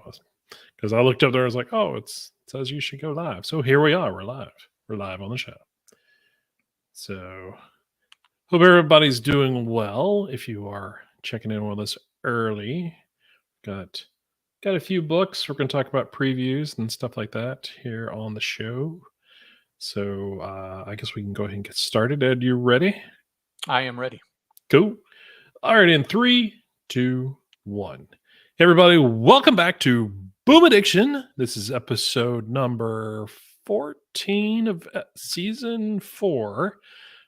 was. Because I looked up there, I was like, oh, it says you should go live. So here we are. We're live. We're live on the show. So hope everybody's doing well. If you are checking in with us early, got a few books. We're going to talk about previews and stuff like that here on the show. So I guess we can go ahead and get started. Ed, you ready? I am ready. Cool. All right, in 3, 2, 1. Hey everybody, welcome back to Boom Addiction. This is episode number 14 of season 4.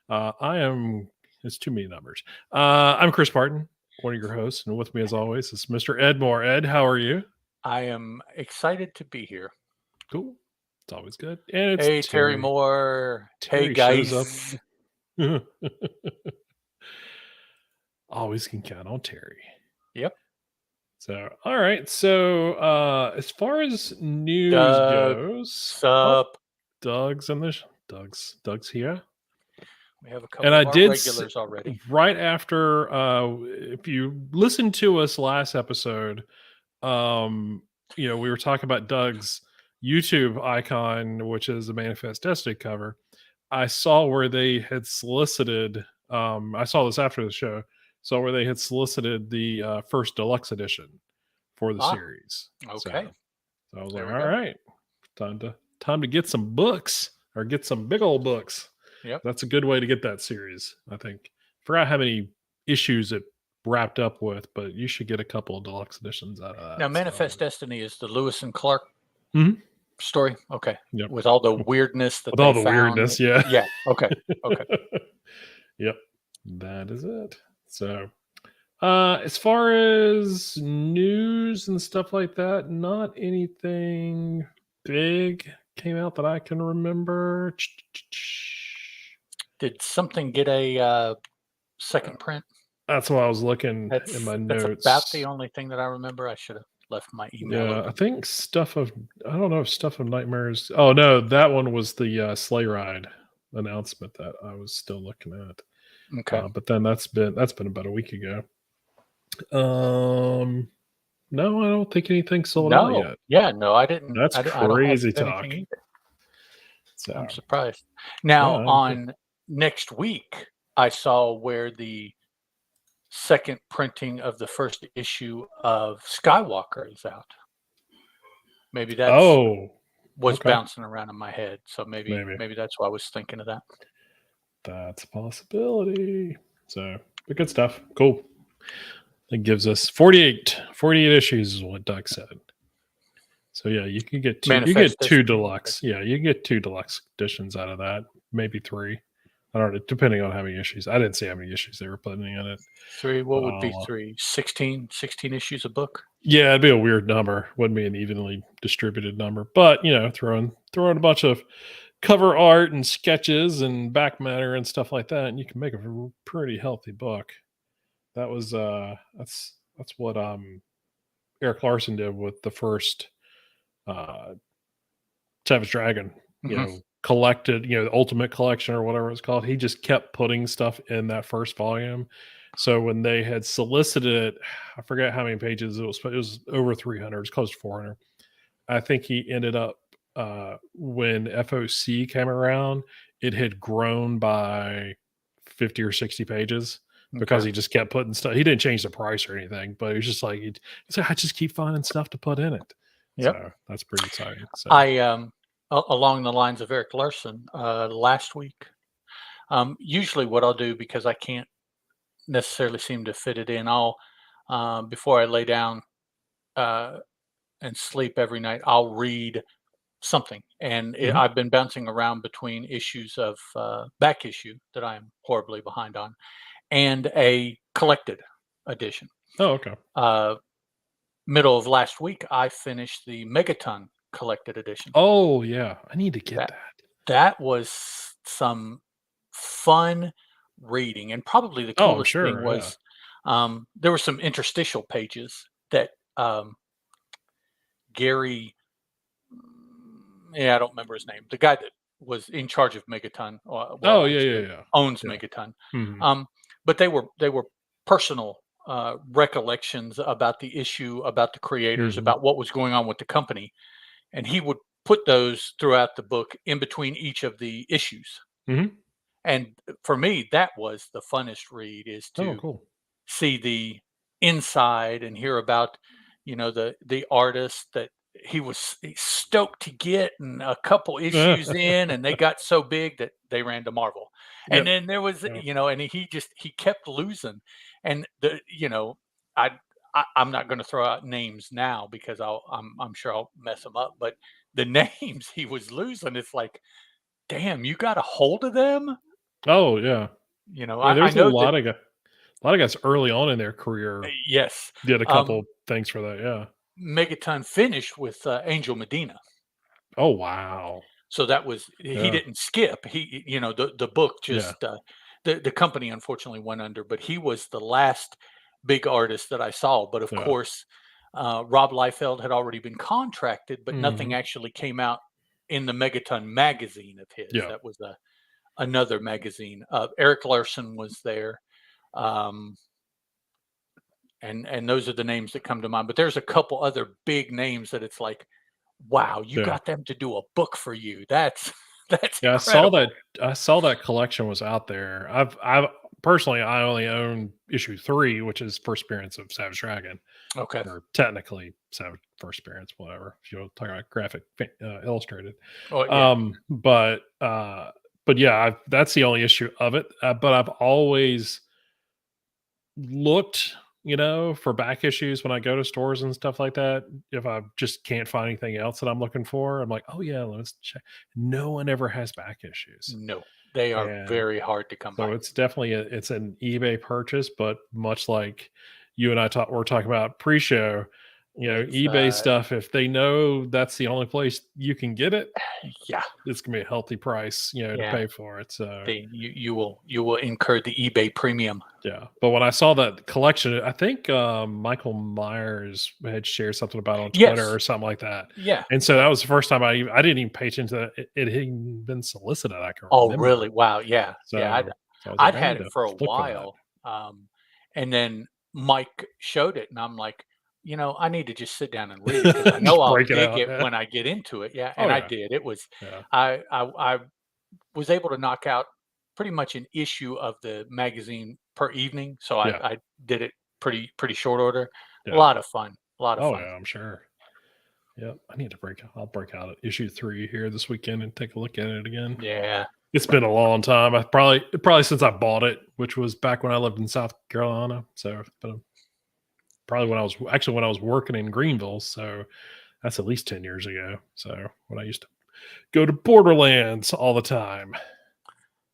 It's too many numbers. I'm Chris Parton, one of your hosts, and with me as always is Mr. Ed Moore. Ed, how are you? I am excited to be here. Cool. It's always good. And it's Hey, Terry Moore. Terry hey, guys. shows up. Always can count on Terry. Yep. So, all right. So, as far as news goes, Doug's here. We have a couple and of I did regulars already. Right after, if you listened to us last episode, we were talking about Doug's YouTube icon, which is a Manifest Destiny cover. I saw where they had solicited. I saw this after the show. So where they had solicited the first deluxe edition for the series. Okay. So I was like, all right, time to get some books or get some big old books. Yep. That's a good way to get that series, I think. Forgot how many issues it wrapped up with, but you should get a couple of deluxe editions out of that. Now, Manifest Destiny is the Lewis and Clark story. Okay. Yep. With all the weirdness that with all the weirdness, yeah. Yeah. Okay. Yep. That is it. So, as far as news and stuff like that, not anything big came out that I can remember. Did something get a second print? That's why I was looking in my notes. That's about the only thing that I remember. I should have left my email. Yeah, open. I think I don't know if Stuff of Nightmares. Oh no, that one was the sleigh ride announcement that I was still looking at. Okay. But then that's been about a week ago. No, I don't think anything sold out yet. Yeah, no, I didn't. That's crazy talk. So I'm surprised. Now on next week, I saw where the second printing of the first issue of Skywalker is out. Maybe that was bouncing around in my head. So maybe that's why I was thinking of that. That's a possibility. So, but good stuff. Cool. It gives us 48 issues is what Doug said. So yeah, you can get two deluxe. Yeah, you can get 2 deluxe editions out of that. Maybe 3. I don't know, depending on how many issues. I didn't see how many issues they were putting in it. 3, what would be 3? 16 issues a book? Yeah, it'd be a weird number. Wouldn't be an evenly distributed number. But, throwing a bunch of cover art and sketches and back matter and stuff like that, and you can make a pretty healthy book. That was that's what Eric Larson did with the first Savage Dragon, collected, the Ultimate Collection or whatever it's called. He just kept putting stuff in that first volume. So when they had solicited it, I forget how many pages it was over 300. It's close to 400. I think he ended up when FOC came around, it had grown by 50 or 60 pages. Because he just kept putting stuff. He didn't change the price or anything, but it was just like he'd say, I just keep finding stuff to put in it. Yep. So that's pretty exciting. So. I along the lines of Eric Larson, last week. Usually, what I'll do, because I can't necessarily seem to fit it in, I'll before I lay down and sleep every night, I'll read something, and I've been bouncing around between issues of back issue that I am horribly behind on, and a collected edition. Oh, okay. Middle of last week, I finished the Megaton collected edition. Oh, yeah. I need to get that. That was some fun reading. And probably the coolest thing was there were some interstitial pages that Gary, I don't remember his name, the guy that was in charge of Megaton. Owns Megaton. Mm-hmm. But they were personal recollections about the issue, about the creators, Mhm. about what was going on with the company, and he would put those throughout the book in between each of the issues. Mhm. And for me, that was the funnest read, is Oh, to cool. see the inside and hear about, the artist that he's stoked to get, and a couple issues in, and they got so big that they ran to Marvel. And Yep. then there was, Yep. and he kept losing. And I I'm not going to throw out names now because I'm sure I'll mess them up, but the names he was losing, it's like, damn, you got a hold of them. Oh, yeah. Yeah, I there's know that. a lot of guys early on in their career Yes. did a couple um things for that, yeah. Megaton finished with, Angel Medina. Oh, wow. So that was, he Yeah. didn't skip. The book Yeah. just, the company unfortunately went under, but he was the last big artist that I saw. But of Yeah. course, Rob Liefeld had already been contracted, but nothing Mhm. actually came out in the Megaton magazine of his. Yeah. That was another magazine. Eric Larson was there. Um, and those are the names that come to mind. But there's a couple other big names that it's like, wow, you Yeah. got them to do a book for you. That's that's Yeah, incredible. I saw that collection was out there. I've personally, I only own issue 3, which is first appearance of Savage Dragon, Okay. or technically Savage first appearance, whatever, if you're talking about graphic illustrated. Oh yeah. But yeah, that's the only issue of it. But I've always looked, for back issues when I go to stores and stuff like that. If I just can't find anything else that I'm looking for, I'm like, oh yeah, let's check. No one ever has back issues, No, they are and very hard to come so by. it's definitely it's an eBay purchase. But much like you and we're talking about pre-show, It's eBay stuff. If they know that's the only place you can get it, yeah, it's gonna be a healthy price, to yeah. pay for it. So You will incur the eBay premium. yeah, but when I saw that collection, I think, Michael Myers had shared something about it on Twitter Yes. or something like that, Yeah. and so that was the first time I didn't even pay attention to it had even been solicited, I can Oh, remember. really? Wow. Yeah. Yeah. I'd So I was like, I'd "I had need it to for a look for that." while. And then Mike showed it, and I'm like, I need to just sit down and read it because I know Just I'll break it dig out, it yeah. when I get into it. Yeah. Oh, And I yeah, did. It was, yeah, I was able to knock out pretty much an issue of the magazine per evening. So I, yeah, I did it pretty short order. A yeah. lot of fun. A lot of Oh, fun. yeah, I'm sure. Yep, I'll break out issue 3 here this weekend and take a look at it again. Yeah. It's been a long time. I probably since I bought it, which was back when I lived in South Carolina, so it's been probably when I was working in Greenville, so that's at least 10 years ago. So when I used to go to Borderlands all the time,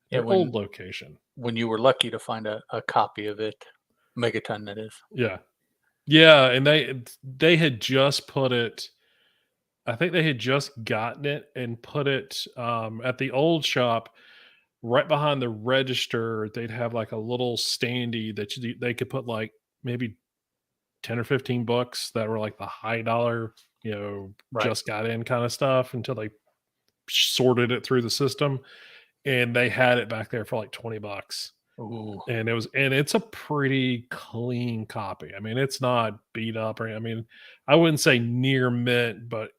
Yeah. their old location. When you were lucky to find a copy of it, Megaton that is. Yeah. Yeah, and they had just put it, I think they had just gotten it and put it, at the old shop right behind the register. They'd have like a little standee that they could put like maybe 10 or 15 books that were like the high dollar, Right. just got in kind of stuff until they sorted it through the system, and they had it back there for like 20 bucks. Ooh. And it's a pretty clean copy. I mean, it's not beat up, or I mean, I wouldn't say near mint, but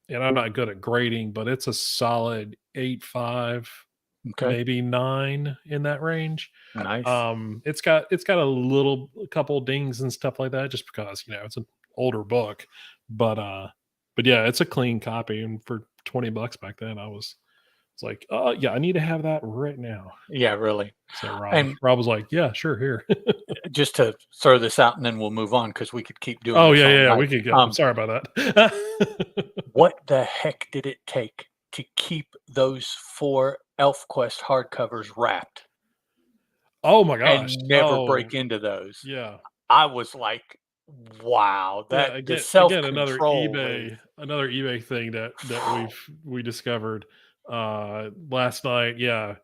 and I'm not good at grading, but it's a solid 8.5, Okay. maybe 9, in that range. Nice. It's got a couple dings and stuff like that, just because it's an older book, but but yeah, it's a clean copy, and for 20 bucks back then, I was it's like, oh yeah, I need to have that right now. Yeah, really. So And Rob was like, yeah, sure, here. just to throw this out and then we'll move on because we could keep doing Oh this yeah, all yeah, night. we could go. Sorry about that. What the heck did it take to keep those 4 ElfQuest hardcovers wrapped Oh my gosh. and never break Oh into those? yeah. I was like, wow, Yeah, that the another self-control is eBay thing that we discovered last night. Yeah.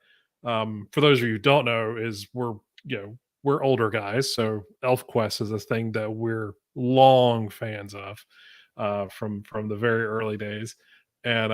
For those of you who don't know, is we're older guys, so ElfQuest is a thing that we're long fans of, from the very early days. And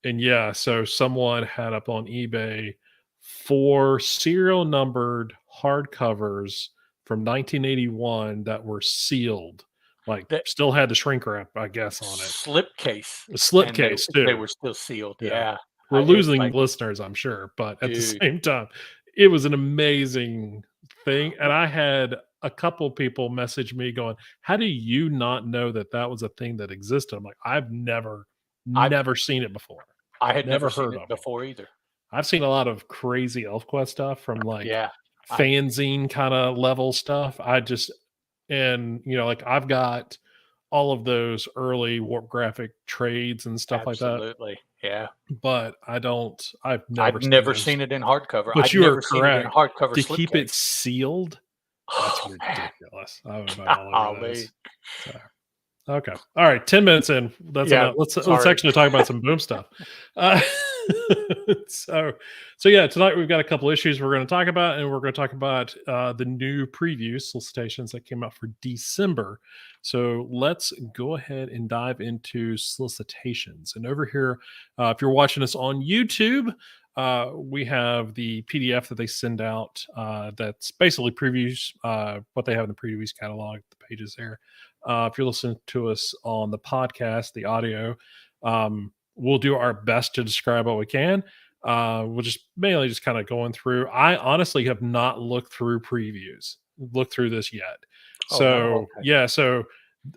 and yeah, so someone had up on eBay 4 serial numbered hardcovers from 1981 that were sealed, like That still had the shrink wrap, I guess, on it. slipcase, A and slipcase they too. were still sealed. Yeah. Yeah, We're it's losing like, listeners, I'm sure, but at the dude. same time, it was an amazing thing, and I had a couple people message me going, "How do you not know that that was a thing that existed?" I'm like, "I've never, I never seen it before. I had never Never seen heard it of it." before either. I've seen a lot of crazy ElfQuest stuff from, like, Yeah, I fanzine kinda level stuff. I just and, like, I've got all of those early Warp Graphic trades and stuff like that, absolutely, yeah. but I've never I've seen never those. seen it in hardcover. But I'd you are never seen it in a correct. hardcover To keep it slipcase. sealed, that's Oh, man. ridiculous. I would buy all over Golly. those. So, okay. All right, 10 minutes in. That's Yeah, enough. Let's sorry. actually talk about some boom stuff. Uh, so so yeah, tonight we've got a couple issues we're going to talk about, and we're going to talk about the new preview solicitations that came out for December. So let's go ahead and dive into solicitations. And over here, if you're watching us on YouTube, we have the PDF that they send out that's basically previews what they have in the previews catalog, the pages there. If you're listening to us on the podcast, the audio, we'll do our best to describe what we can. We'll just mainly just kind of going through. I honestly have not looked through previews, looked through this yet. Oh, no? So Okay. yeah, so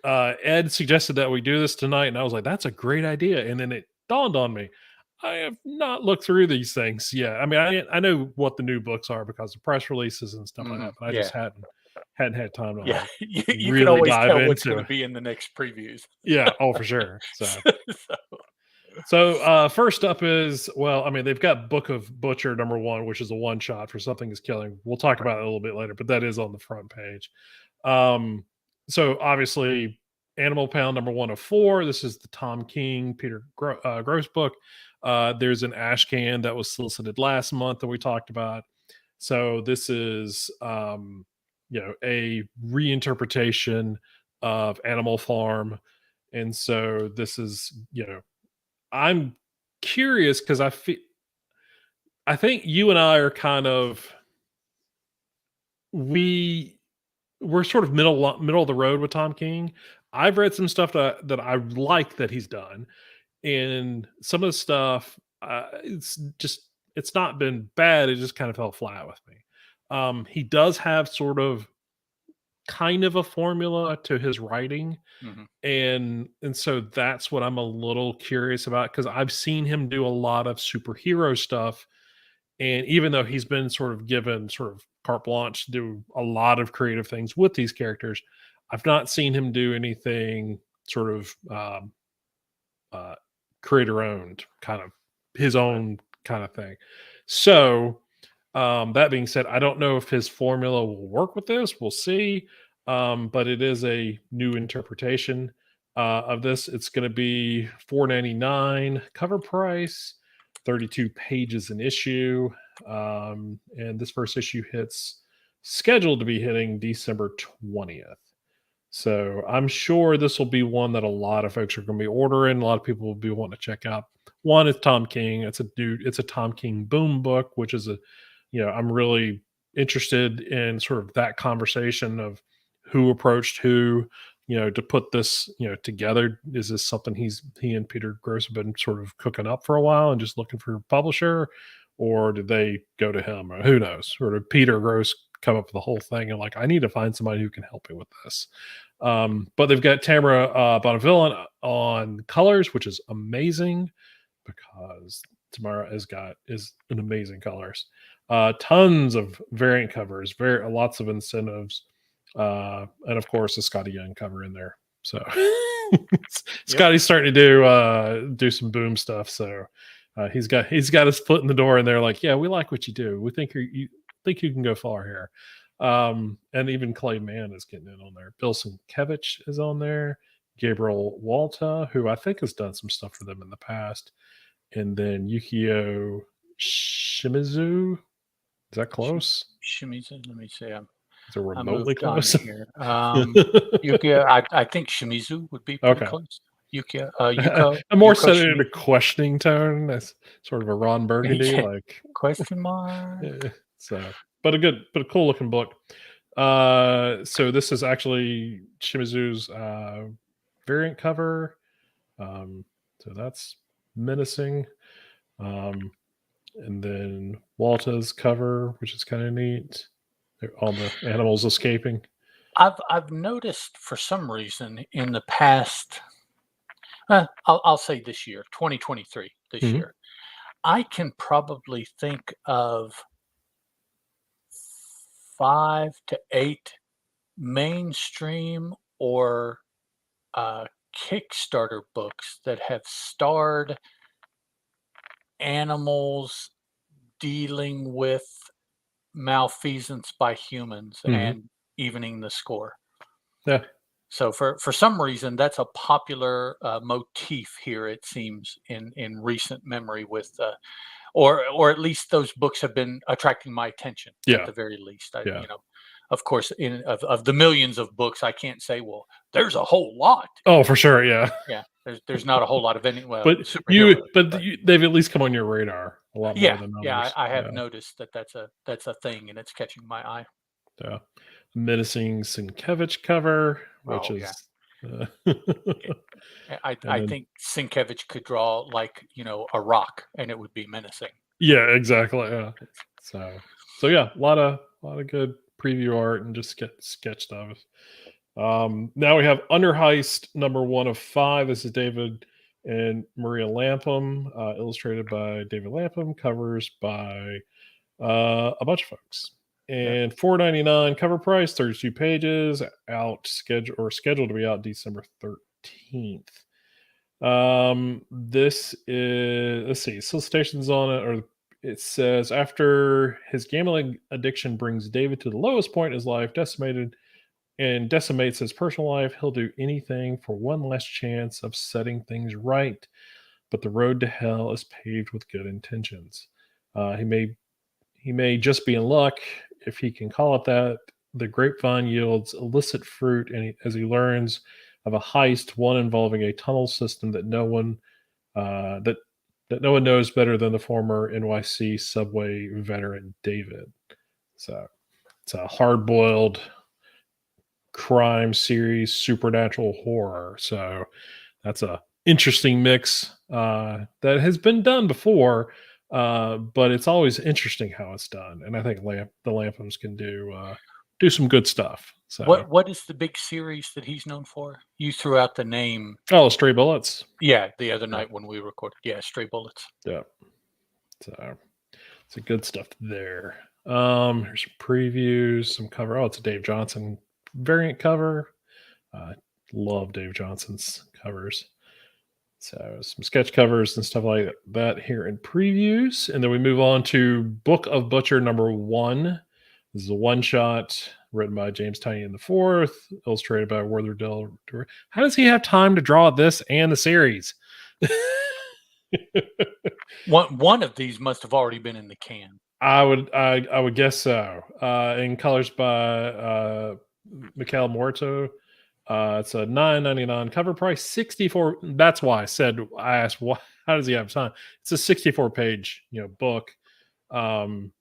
Ed suggested that we do this tonight, and I was like, that's a great idea. And then it dawned on me, I have not looked through these things yet. I mean, I know what the new books are because of press releases and stuff like that, Mhm, but I yeah. just hadn't had time to Yeah, like you can really always dive tell what's into gonna it. be in the next previews. Yeah, oh for sure. So So first up is, well, I mean, they've got Book of Butcher #1, which is a one shot for Something is Killing. We'll talk right. about it a little bit later, but that is on the front page. Um, so obviously, Animal Pound #1 of 4. This is the Tom King, Gross book. There's an ash can that was solicited last month that we talked about. So this is, a reinterpretation of Animal Farm, and so this is, I'm curious because I think you and I are kind of we we're sort of middle of the road with Tom King. I've read some stuff that I like that he's done, and some of the stuff it's not been bad. It just kind of fell flat with me. He does have sort of kind of a formula to his writing, Mhm. and so that's what I'm a little curious about because I've seen him do a lot of superhero stuff, and even though he's been sort of given sort of carte blanche to do a lot of creative things with these characters, I've not seen him do anything sort of uh, creator owned, kind of his Right. own kind of thing. So that being said, I don't know if his formula will work with this. We'll see. But it is a new interpretation of this. It's going to be $4.99 cover price, 32 pages an issue, and this first issue hits scheduled to be hitting December 20th. So I'm sure this will be one that a lot of folks are going to be ordering. A lot of people will be wanting to check out. One is Tom King. It's a Tom King boom book, which is I'm really interested in sort of that conversation of who approached who, to put this, together. Is this something he and Peter Gross have been sort of cooking up for a while and just looking for a publisher, or did they go to him? Or who knows? Or did Peter Gross come up with the whole thing and like, I need to find somebody who can help me with this? But they've got Tamara Bonaville on colors, which is amazing because Tamara is an amazing colors. Tons of variant covers, very lots of incentives, and of course a Scotty Young cover in there. So Yep. Scotty's starting to do some boom stuff. So he's got his foot in the door, and they're like, yeah, we like what you do. We think you think you can go far here. And even Clay Mann is getting in on there. Bill Sienkiewicz is on there. Gabriel Walta, who I think has done some stuff for them in the past, and then Yukio Shimizu. Is that close? Shimizu, let me see. Is it I remotely moved on close? here. Yukia, I think Shimizu would be pretty Okay. close. Yukia, Yuko, I more Yuko said it in a Shimizu. questioning tone. That's sort of a Ron Burgundy, Yeah, like question mark. eh, so. But a cool looking book. So this is actually Shimizu's variant cover. So that's menacing. And then Walta's cover, which is kind of neat. All the animals escaping. I've noticed for some reason in the past, I'll say this year, 2023, this Mhm. year, I can probably think of 5 to 8 mainstream or Kickstarter books that have starred animals dealing with malfeasance by humans Mhm. and evening the score. Yeah. So for some reason, that's a popular motif here. It seems in recent memory with, or at least those books have been attracting my attention at Yeah. the very least. Yeah. Of course, of the millions of books, I can't say, well, there's a whole lot. Oh, for sure. Yeah. Yeah, there's not a whole lot of any But superheroes, but they've at least come on your radar a lot more yeah, than yeah, others. I have Yeah. noticed that that's a thing and it's catching my eye. Yeah. Menacing Sienkiewicz cover, which Oh yeah. is, Yeah. I and then think Sienkiewicz could draw like, a rock and it would be menacing. yeah, exactly. Yeah. It's So yeah, a lot of good preview art and just sketch stuff. Now we have Under Heist number 1 of 5. This is David and Maria Lapham, illustrated by David Lapham, covers by a bunch of folks. yeah. And 4.99 cover price, 32 pages, scheduled to be out December 13th. This is, let's see, solicitations on it, or it says after his gambling addiction brings David to the lowest point in his life, decimates his personal life, he'll do anything for one last chance of setting things right. But the road to hell is paved with good intentions. He may just be in luck, if he can call it that. The grapevine yields illicit fruit, and as he learns of a heist, one involving a tunnel system that no one uh, that that no one knows better than the former NYC subway veteran David. So it's a hard-boiled crime series, supernatural horror. So that's a interesting mix that has been done before, but it's always interesting how it's done. And I think the Lamphams can do some good stuff. So What is the big series that he's known for? You threw out the name, oh, Stray Bullets. yeah, the other Yeah, night when we recorded. Yeah, Stray Bullets. yeah. So some good stuff there. Here's some previews, some cover. Oh, it's a Dave Johnson variant cover. Uh, love Dave Johnson's covers. So some sketch covers and stuff like that here in previews. And then we move on to Book of Butcher number 1. This is a one shot written by James Tynion the fourth, illustrated by Werther Del. How does he have time to draw this and the series? One of these must have already been in the can. I would guess so. In colors by Michael Morto. It's a $9.99 cover price, 64. That's why I asked, why, how does he have time? It's a 64 page, book, um,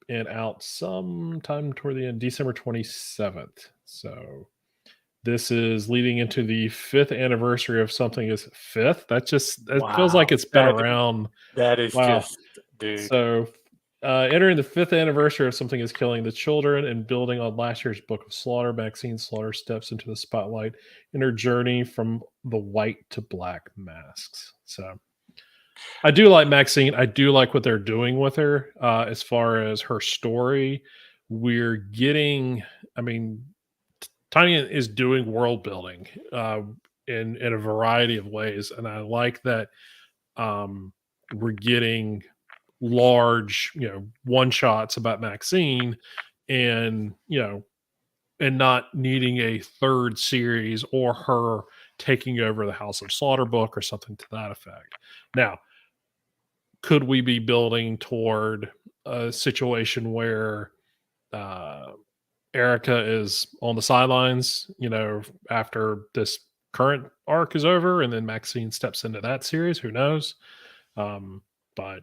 and out sometime toward the end, December 27th. So this is leading into the 5th anniversary of something. Is fifth? That feels like Wow, it's been around. that is Wow. just, dude. So, entering the 5th anniversary of Something is Killing the Children and building on last year's Book of Slaughter, Maxine Slaughter steps into the spotlight in her journey from the white to black masks. So, I do like Maxine. I do like what they're doing with her as far as her story. We're getting, I mean, Tanya is doing world building in a variety of ways, and I like that we're getting large, one shots about Maxine, and and not needing a third series or her taking over the House of Slaughter book or something to that effect. Now, could we be building toward a situation where uh, Erica is on the sidelines, after this current arc is over, and then Maxine steps into that series? Who knows? Um, but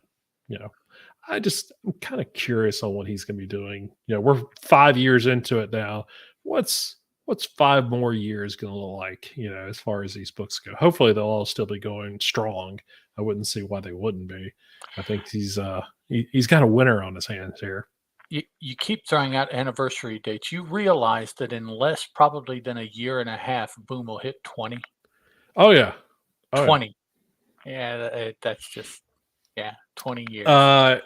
you know, I'm kind of curious on what he's going to be doing. We're 5 years into it now. What's 5 more years going to look like? As far as these books go. Hopefully, they'll all still be going strong. I wouldn't see why they wouldn't be. I think he's got a winner on his hands here. You keep throwing out anniversary dates. You realize that in less probably than a year and a half, Boom will hit 20. Oh yeah, oh 20. Yeah, that's just 20 years.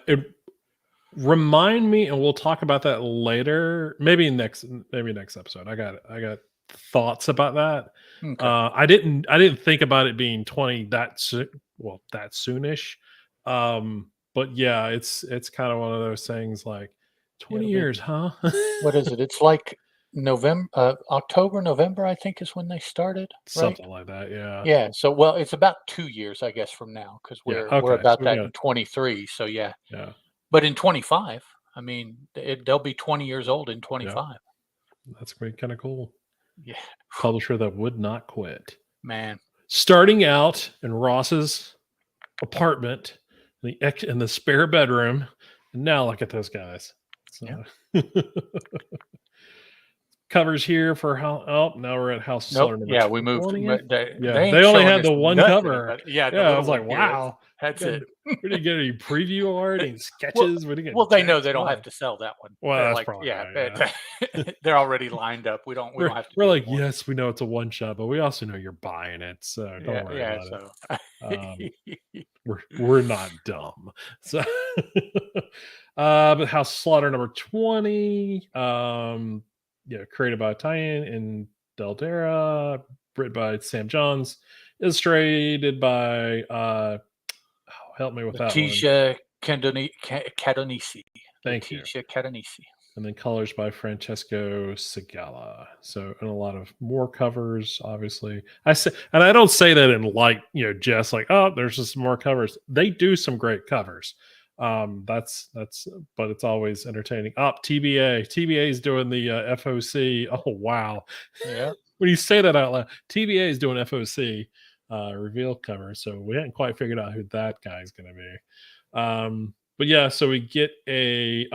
Remind me, and we'll talk about that later. Maybe next episode. I got thoughts about that. Okay. I didn't think about it being 20 that soonish. But yeah, it's kind of one of those things like 20 years, huh? What is it? It's like November, October, November, I think is when they started, right? Something like that, yeah. Yeah. So, well, it's about 2 years, I guess, from now because Yeah, we're okay. So about we that got in 23. So yeah. yeah, But in 25, I mean, they'll be 20 years old in yeah. 25. That's gonna be kind of cool. Yeah, Publisher that would not quit. man. Starting out in Ross's apartment in the spare bedroom. And now look at those guys. So covers here for how now we're at House Nope. Slaughter number Yeah, we moved. 20. They They ain't only showing had us the one nothing cover. about the I was little like, one here. wow. That's it. We didn't get any preview art, any sketches. We didn't get Well, they know jack they don't stuff. have to sell that one. Well, They're that's like, probably yeah, right, they're already lined up. We don't have to. we're do like, more. yes, we know it's a one shot, but we also know you're buying it, so don't worry about it. We're not dumb. So but House Slaughter number 20. Created by Tyan and Daldera, written by Sam Johns, illustrated by help me with that one. Letitia Cadonisi. Thank you. Letitia Cadonisi. And then colors by Francesco Segala. So, and a lot of more covers, obviously. I say, and I don't say that in just like, oh, there's just more covers. They do some great covers. But it's always entertaining. TBA is doing the FOC. Oh wow, Yeah. When you say that out loud, TBA is doing FOC reveal cover. So we hadn't quite figured out who that guy's going to be. But yeah, so we get and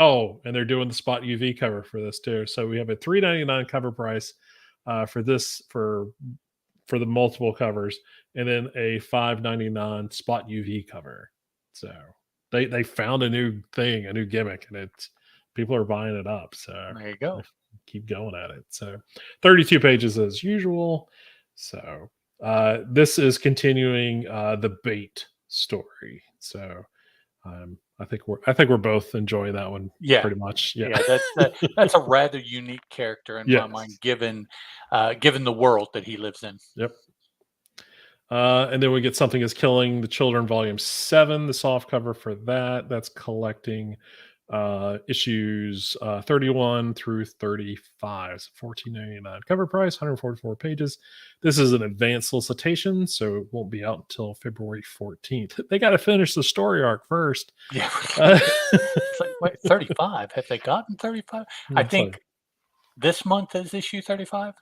they're doing the spot UV cover for this too. So we have a $3.99 cover price for this for the multiple covers, and then a $5.99 spot UV cover. So they found a new thing, a new gimmick, and people are buying it up. So there you go. Keep going at it. So 32 pages as usual. So this is continuing the bait story. So I think we're both enjoying that one. Yeah, pretty much. Yeah, that's a rather unique character in my mind, given the world that he lives in. Yep. And then we get Something Is Killing the Children, Volume 7, the soft cover for that. That's collecting issues 31 through 35. So $14.99 cover price, 144 pages. This is an advanced solicitation, so it won't be out until February 14th. They got to finish the story arc first. Yeah. It's like, wait, 35? Have they gotten 35? I think this month is issue 35.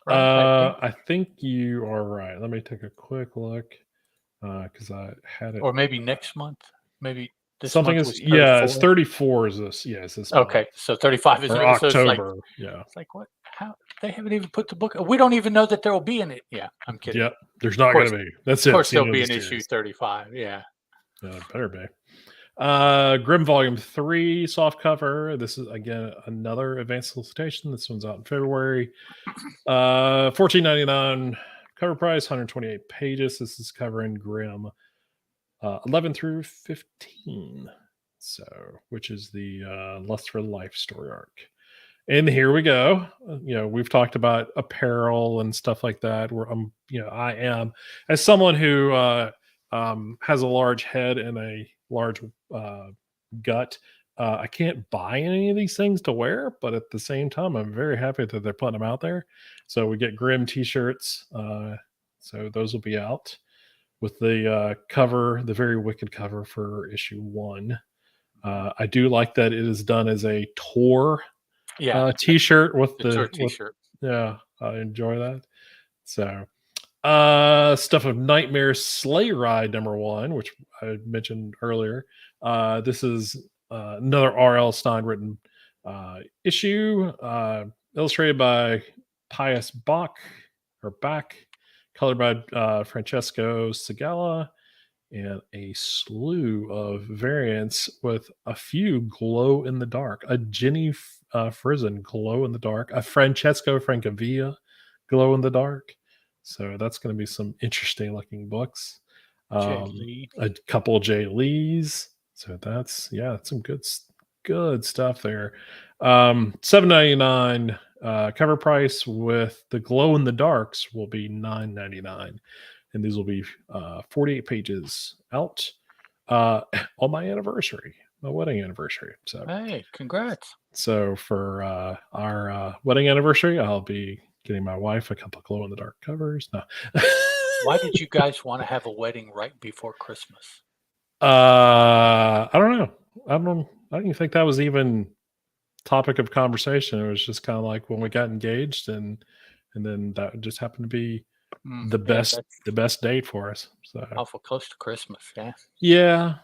Right? I think you are right. Let me take a quick look because I had it. Or maybe next month. Maybe this Something month is was 34? it's 34 is this. Yes, this month. Okay, so 35 is or October. October. It's like what? How they haven't even put the book. We don't even know that there will be in it. Yeah, I'm kidding. Yep, there's not going to be. That's it. Of course, there'll be an issue 35. Yeah, it better be. Grimm Volume 3 soft cover. This is again another advanced solicitation. This one's out in February. $14.99 cover price, 128 pages. This is covering Grimm 11 through 15. So, which is the Lust for Life story arc. And here we go. We've talked about apparel and stuff like that. Where I am, as someone who has a large head and a large gut, I can't buy any of these things to wear, but at the same time, I'm very happy that they're putting them out there. So we get Grimm t-shirts. So those will be out with the cover, the Very Wicked cover for issue 1. I do like that it is done as a tour t-shirt with the t-shirt. I enjoy that. So Stuff of Nightmares Sleigh Ride number 1, which I mentioned earlier. This is another R.L. Stein written issue, illustrated by Pius Bach or Bach, colored by Francesco Segala, and a slew of variants with a few glow in the dark. A Jenny Frizen glow in the dark, a Francesco Francavilla glow in the dark. So that's going to be some interesting looking books. Jay Lee. A couple of Jay Lees. So that's some good stuff there. $7.99 cover price with the glow in the darks will be $9.99, and these will be 48 pages out on my anniversary, my wedding anniversary. So Hey, congrats. so for our wedding anniversary, I'll be getting my wife a couple glow in the dark covers. No. Why did you guys want to have a wedding right before Christmas? I don't know. I don't even think that was even topic of conversation. It was just kind of like when we got engaged, and then that just happened to be the That's best date for us. So awful close to Christmas. yeah.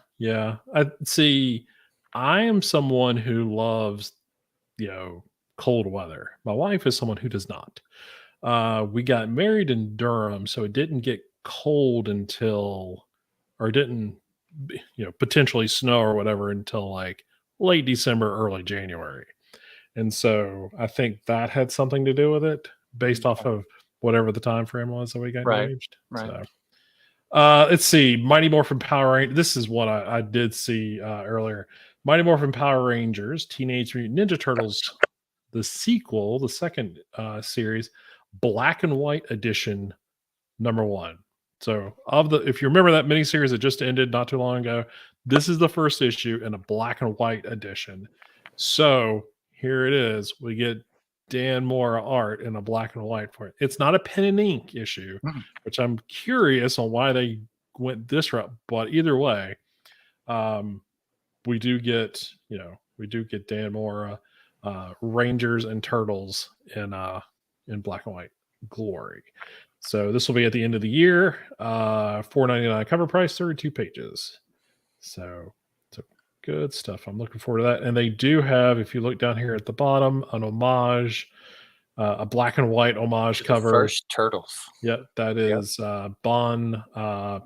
I see. I am someone who loves, cold weather. My wife is someone who does not. We got married in Durham, so it didn't get cold until, or it didn't, potentially snow or whatever until like late December, early January. And so I think that had something to do with it, based off of whatever the time frame was that we got Right. engaged. Right. So let's see. Mighty Morphin Power Rangers. This is what I did see earlier. Mighty Morphin Power Rangers, Teenage Mutant Ninja Turtles, the sequel, the second series, Black and White Edition, #1. So if you remember that miniseries that just ended not too long ago, this is the first issue in a black and white edition. So here it is. We get Dan Mora art in a black and white for it. It's not a pen and ink issue, which I'm curious on why they went this route. But either way, we do get Dan Mora, Rangers and Turtles in black and white glory. So this will be at the end of the year. $4.99 cover price, 32 pages. So good stuff. I'm looking forward to that. And they do have, if you look down here at the bottom, an homage, a black and white homage cover. First Turtles. Yep, that is Bon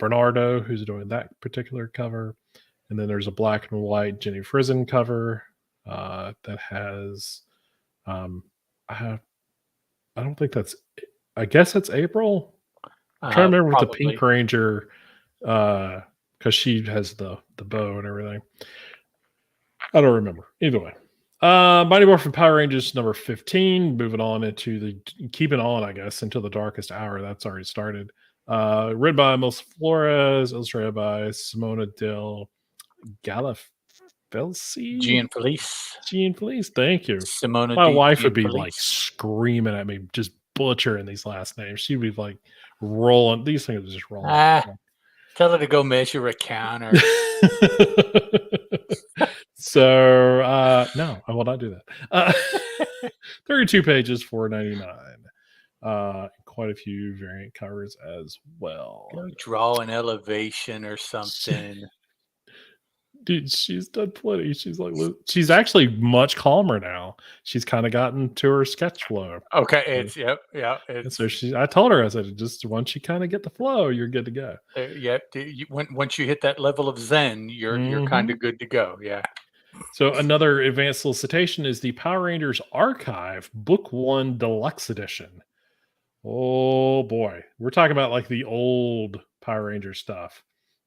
Bernardo who's doing that particular cover. And then there's a black and white Jenny Frizen cover that has, I don't think that's, I guess that's April. I'm trying to remember with the Pink Ranger, because she has the bow and everything. I don't remember. Either way. Mighty Morphin Power Rangers number 15. Moving on keeping on, I guess, until the darkest hour. That's already started. Written by Melissa Flores, illustrated by Simona Del Galafelsi. Jean Felice. Thank you. Simona My wife would be like screaming at me, just butchering these last names. She'd be like rolling. These things are just rolling. Tell her to go measure a counter. So no, I will not do that. 32 pages, $4.99. Quite a few variant covers as well. Go draw an elevation or something. Dude, she's done plenty. She's actually much calmer now. She's kind of gotten to her sketch flow. Okay, So I told her, I said, just once you kind of get the flow, you're good to go. Once you hit that level of Zen, you're kind of good to go. Yeah. So another advanced solicitation is the Power Rangers Archive Book 1 Deluxe Edition. Oh boy, we're talking about like the old Power Ranger stuff.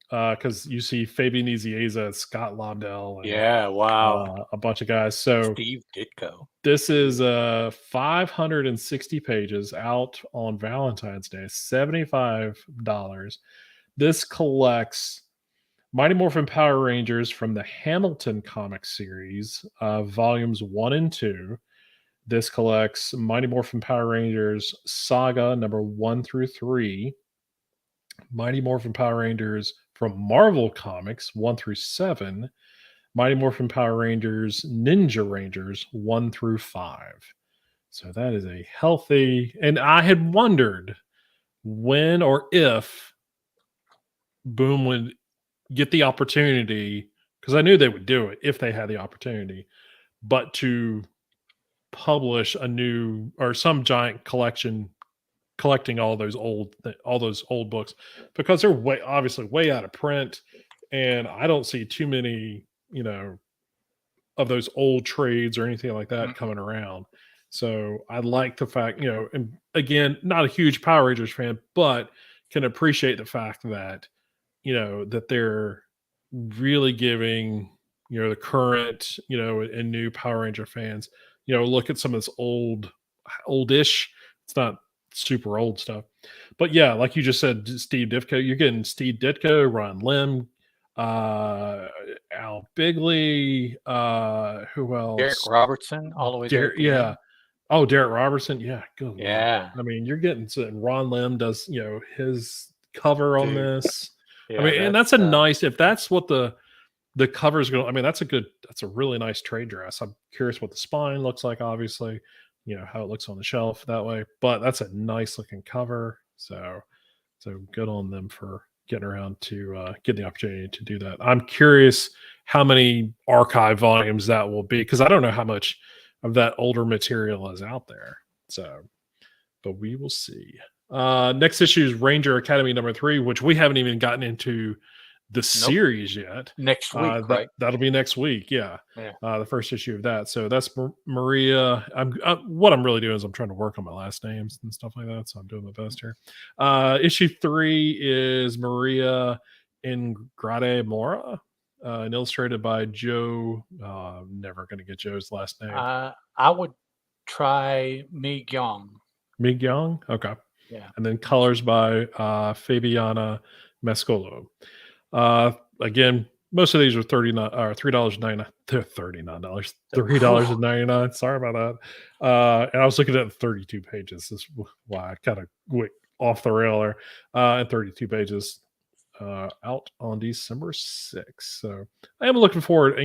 Because you see Fabian Nicieza, Scott Lobdell, and a bunch of guys. So Steve Ditko. This is 560 pages out on Valentine's Day, $75. This collects Mighty Morphin Power Rangers from the Hamilton comic series, volumes 1 and 2. This collects Mighty Morphin Power Rangers Saga number 1 through 3. Mighty Morphin Power Rangers from Marvel Comics 1 through 7, Mighty Morphin Power Rangers Ninja Rangers 1 through 5. So that is a healthy, and I had wondered when or if Boom would get the opportunity, because I knew they would do it if they had the opportunity. But to publish a new or some giant collection collecting all those old books because they're way obviously way out of print, and I don't see too many, of those old trades or anything like that Mhm. coming around. So I like the fact, and again, not a huge Power Rangers fan, but can appreciate the fact that, that they're really giving, the current, and new Power Ranger fans, look at some of this oldish. It's not super old stuff. But yeah, like you just said, Steve Ditko, you're getting Steve Ditko, Ron Lim, uh Al Bigley, who Derek else? Robertson all the way there at the Yeah. end. Oh, Derek Robertson. Yeah, good lord. Yeah, I mean, you're getting to and Ron Lim does, his cover on dude. this. I Yeah, mean, and that's a nice if that's what the cover is going. I mean, that's a really nice trade dress. I'm curious what the spine looks like, obviously, how it looks on the shelf that way. But that's a nice looking cover. So good on them for getting around to getting the opportunity to do that. I'm curious how many archive volumes that will be because I don't know how much of that older material is out there. So, but we will see. Next issue is Ranger Academy #3, which we haven't even gotten into the nope. series yet. Next week, right? That'll be next week. Yeah, Yeah. the first issue of that. So that's Maria. What I'm really doing is I'm trying to work on my last names and stuff like that. So I'm doing my best here. Issue 3 is Maria Ingrate Mora, and illustrated by Joe. I'm never going to get Joe's last name. I would try Mi Gyong. Mig Young. Okay. Yeah. And then colors by Fabiana Mescolo. Again, most of these are $39 $39 $3.99. Sorry about that. And I was looking at 32 pages. This is why I kind of went off the rail there. And 32 pages out on December 6th. So I am looking forward.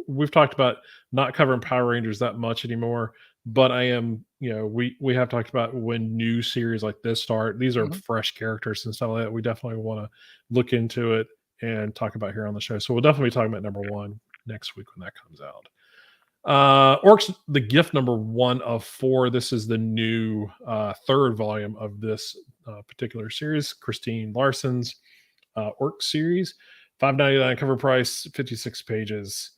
We've talked about not covering Power Rangers that much anymore, but I am, we have talked about when new series like this start. These are Mhm. fresh characters and stuff like that. We definitely want to look into it and talk about here on the show. So we'll definitely be talking about #1 next week when that comes out. Orcs the Gift #1 of 4. This is the new third volume of this particular series, Christine Larson's Orc series. $5.99 cover price, 56 pages.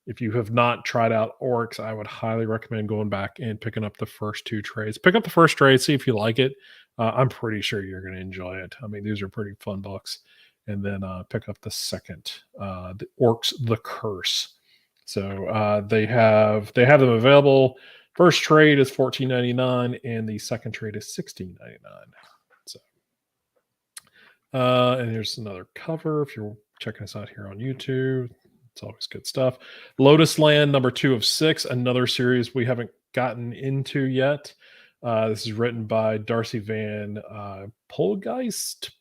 If you have not tried out Orcs, I would highly recommend going back and picking up the first 2 trades. Pick up the first trade, see if you like it. I'm pretty sure you're going to enjoy it. I mean, these are pretty fun books. And then pick up the second, the Orcs the Curse. So they have them available. First trade is $14.99, and the second trade is $16.99. So, and here's another cover if you're checking us out here on YouTube. It's always good stuff. Lotus Land #2 of 6, another series we haven't gotten into yet. This is written by Darcy Van Polgeist.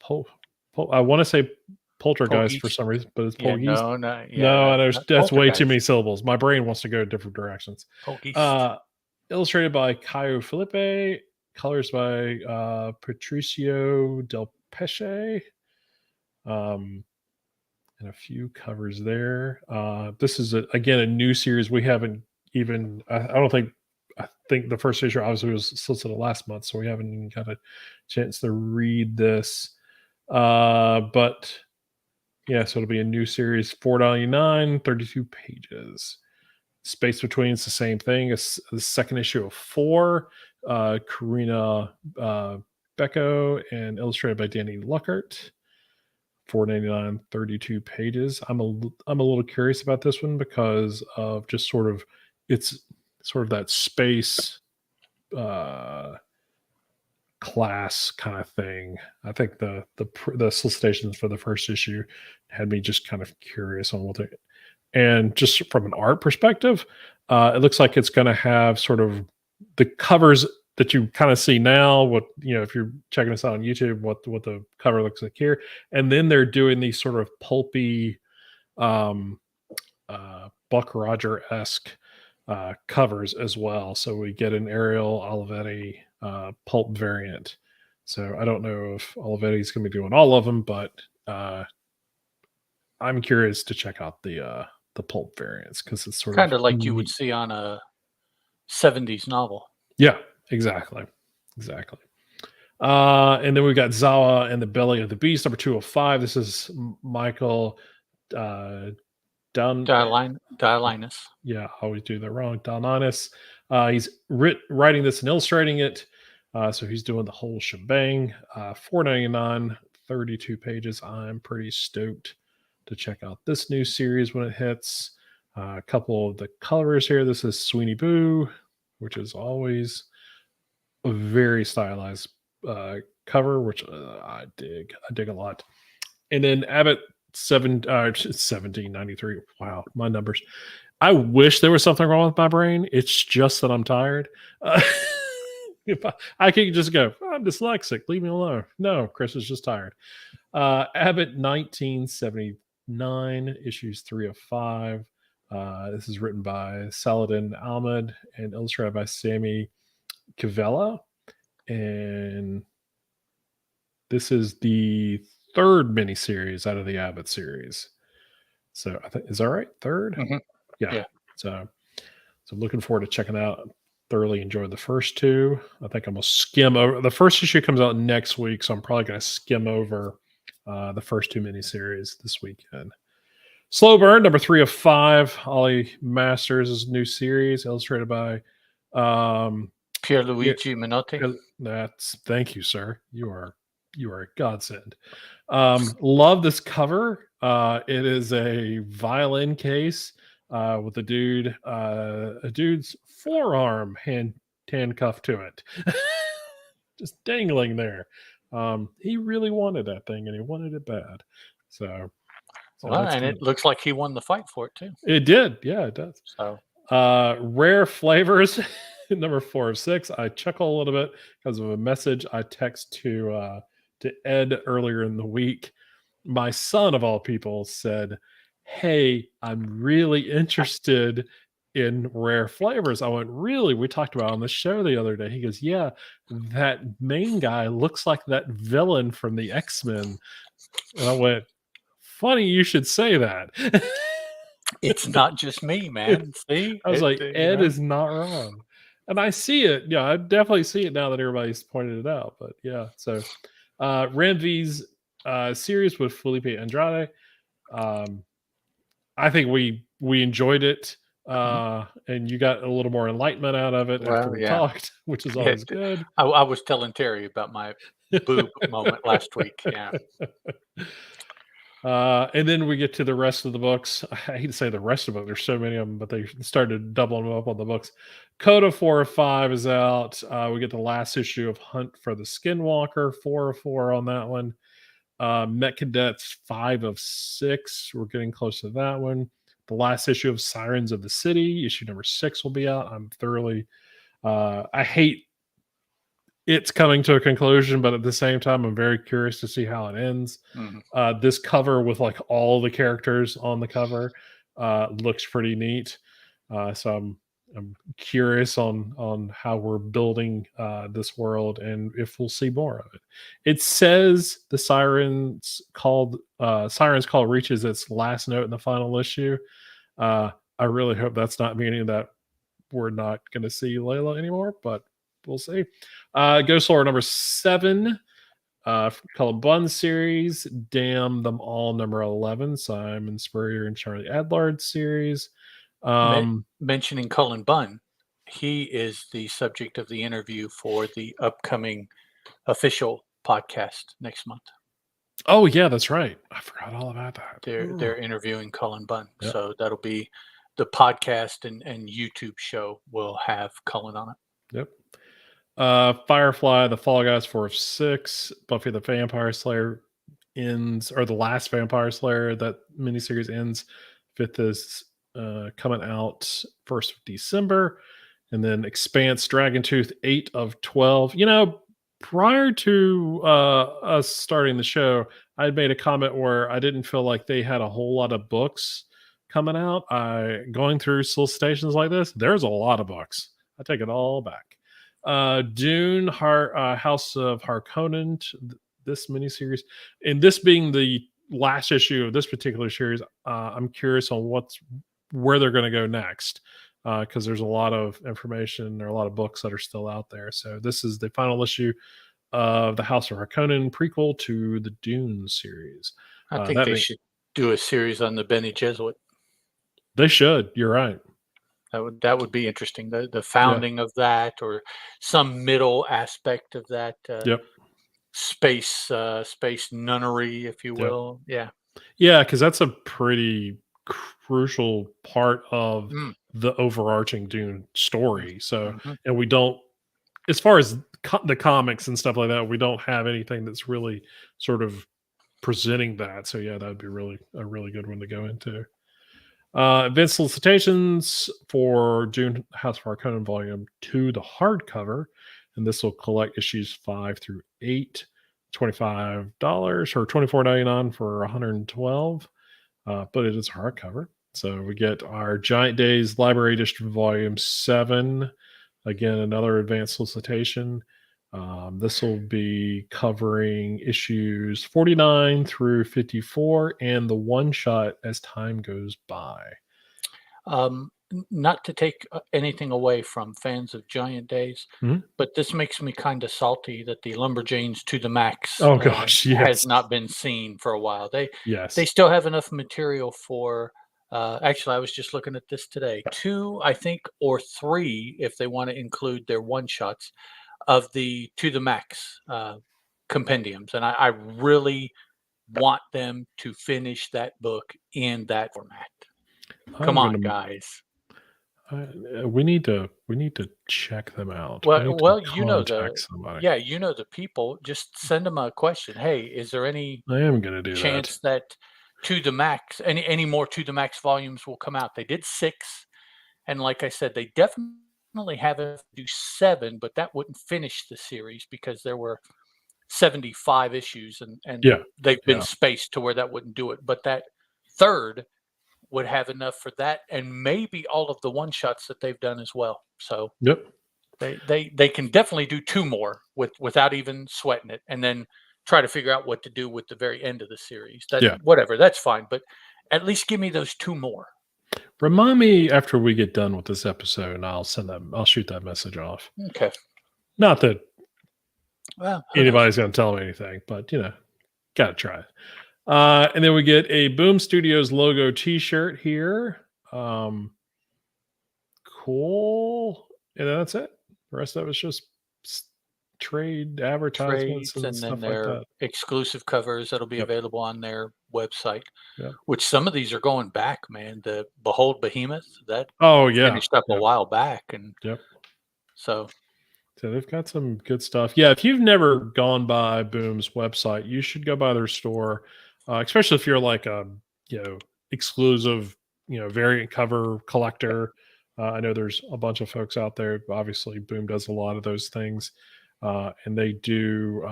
I want to say Poltergeist for Polgeist. some reason, but it's Yeah, Polgeist. yeah, No, that's way too many Poltergeist. syllables. My brain wants to go different directions. Polgeist. Uh, illustrated by Caio Felipe, colors by Patricio Del Pesce, and a few covers there. This is again a new series we haven't even. I don't think. I think the first issue obviously was solicited last month, so we haven't even got a chance to read this. But yeah, so it'll be a new series, $4.99, 32 pages. Space between it's the same thing. It's the second issue of 4. Karina Becco and illustrated by Danny Luckert. $4.99, 32 pages. I'm a little curious about this one because of just sort of it's sort of that space class kind of thing. I think the solicitations for the first issue had me just kind of curious on what they, and just from an art perspective, it looks like it's going to have sort of the covers that you kind of see now. What if you're checking us out on YouTube, what the cover looks like here, and then they're doing these sort of pulpy, um, Buck Roger esque covers as well. So we get an Ariel Olivetti pulp variant. So I don't know if Olivetti's going to be doing all of them, but I'm curious to check out the pulp variants because it's sort of Kind of like you would neat. see on a 70s novel. Yeah, exactly, exactly. And then we've got Zawa and the Belly of the Beast, number 205. This is Michael uh, Dunn. Diolinus. Yeah, I always do that wrong. Dalmanis. He's writing this and illustrating it. So he's doing the whole shebang. $4.99, 32 pages. I'm pretty stoked to check out this new series when it hits. A couple of the colors here. This is Sweeney Boo, which is always a very stylized cover, which I dig. I dig a lot. And then Abbott 1793. Wow, my numbers. I wish there was something wrong with my brain. It's just that I'm tired. If I could just go, I'm dyslexic. Leave me alone. No, Chris is just tired. Abbott 1979, issues 3 of 5. This is written by Saladin Ahmed and illustrated by Sammy Cavella. And this is the third miniseries out of the Abbott series. So I think, is that right? Third? Mhm. Yeah. Yeah. So looking forward to checking out. Thoroughly enjoyed the first two. I think I'm gonna skim over. The first issue comes out next week, so I'm probably gonna skim over the first two miniseries this weekend. Slow Burn, number 3 of 5. Ollie Masters' new series, illustrated by Pierluigi Minotti. that's thank you, sir. You are a godsend. Love this cover. It is a violin case with a dude's forearm handcuffed to it, just dangling there. He really wanted that thing, and he wanted it bad. So Well, that's and good. it looks like he won the fight for it too. It did, yeah, it does. So Rare Flavors, number 4 of 6. I chuckle a little bit because of a message I text to Ed earlier in the week. My son, of all people, said, "Hey, I'm really interested in Rare Flavors." I went, "Really? We talked about it on the show the other day." He goes, "Yeah, that main guy looks like that villain from the X-Men." And I went, "Funny you should say that." it's not just me, man. See, I was like, Ed is not wrong. And I see it. Yeah, I definitely see it now that everybody's pointed it out. But yeah, so Ramvi's series with Felipe Andrade. I think we enjoyed it. And you got a little more enlightenment out of it after Well, we yeah. talked, which is Yeah, always good. I was telling Terry about my boob moment last week. Yeah. And then we get to the rest of the books. I hate to say the rest of it. There's so many of them, but they started doubling them up on the books. Coda 4 of 5 is out. We get the last issue of Hunt for the Skinwalker, 4 of 4 on that one. Met Cadets 5 of 6. We're getting close to that one. The last issue of Sirens of the City, issue number 6, will be out. I'm thoroughly. I hate it's coming to a conclusion, but at the same time, I'm very curious to see how it ends. This cover with like all the characters on the cover looks pretty neat. So I'm curious on how we're building this world and if we'll see more of it. It says the Sirens Call reaches its last note in the final issue. I really hope that's not meaning that we're not going to see Layla anymore, but we'll see. Ghost Lore number 7. Cullen Bunn series, Damn Them All number 11, Simon Spurrier and Charlie Adlard series. Mentioning Cullen Bunn, he is the subject of the interview for the upcoming official podcast next month. Oh yeah, that's right. I forgot all about that. They're interviewing Cullen Bunn, Yep. so that'll be the podcast and YouTube show will have Cullen on it. Yep. Firefly, The Fall Guys 4 of 6, Buffy the Vampire Slayer ends, or the last Vampire Slayer, that miniseries ends. 5th is coming out 1st of December. And then Expanse Dragon Tooth 8 of 12. You know, prior to us starting the show, I had made a comment where I didn't feel like they had a whole lot of books coming out. Going through solicitations like this, there's a lot of books. I take it all back. Dune, House of Harkonnen, this miniseries, and this being the last issue of this particular series, I'm curious on where they're going to go next, because there's a lot of information. There are a lot of books that are still out there. So this is the final issue of the House of Harkonnen prequel to the Dune series. I think That they may, should do a series on the Bene Gesserit. they should. You're right. That would be interesting. The Yeah. founding of that, or some middle aspect of that Yep. space nunnery, if you Yep. will. Yeah. Yeah, because that's a pretty crucial part of Mm, the overarching Dune story. So, mhm. and we don't, as far as the comics and stuff like that, we don't have anything that's really sort of presenting that. So, yeah, that would be really a really good one to go into. Advanced solicitations for June House of Harkonnen Volume 2, the hardcover, and this will collect issues 5 through 8, $25 or $24.99 for 112, but it is hardcover. So we get our Giant Days Library Edition Volume 7, again, another advanced solicitation. This will be covering issues 49 through 54 and the one shot as time goes by. Not to take anything away from fans of Giant Days, Mhm. but this makes me kind of salty that the Lumberjanes to the Max Oh gosh, has yes. not been seen for a while. They Yes. still have enough material for. Actually, I was just looking at this today. Two, I think, or three, if they want to include their one shots of the to the max compendiums, and I really want them to finish that book in that format. Come I'm on, gonna guys. we need to check them out. We Well need to well, contact somebody. the people, just send them a question. "Hey, is there any I am gonna do that. chance that To the Max any more To the Max volumes will come out?" They did 6, and like I said, they definitely have enough to do 7, but that wouldn't finish the series because there were 75 issues, and Yeah. they've been Yeah. spaced to where that wouldn't do it, but that 3rd would have enough for that and maybe all of the one shots that they've done as well. So Yep. they can definitely do 2 more without even sweating it, and then try to figure out what to do with the very end of the series. That Yeah. whatever, that's fine, but at least give me those 2 more. Remind me after we get done with this episode, and I'll shoot that message off. Okay. Not that Well, who knows? anybody's gonna tell me anything, but gotta try it. And then we get a Boom Studios logo T-shirt here. Cool. And then that's it. The rest of it's just trade advertisements Trades, and and then stuff like their that. exclusive covers that'll be Yep. available on their website, Yep. which some of these are going back, man. The Behold Behemoth, that Oh yeah. finished up a Yep. while back, and Yep. so So they've got some good stuff. Yeah, if you've never gone by Boom's website, you should go by their store, especially if you're like a exclusive variant cover collector. I know there's a bunch of folks out there. Obviously, Boom does a lot of those things, and they do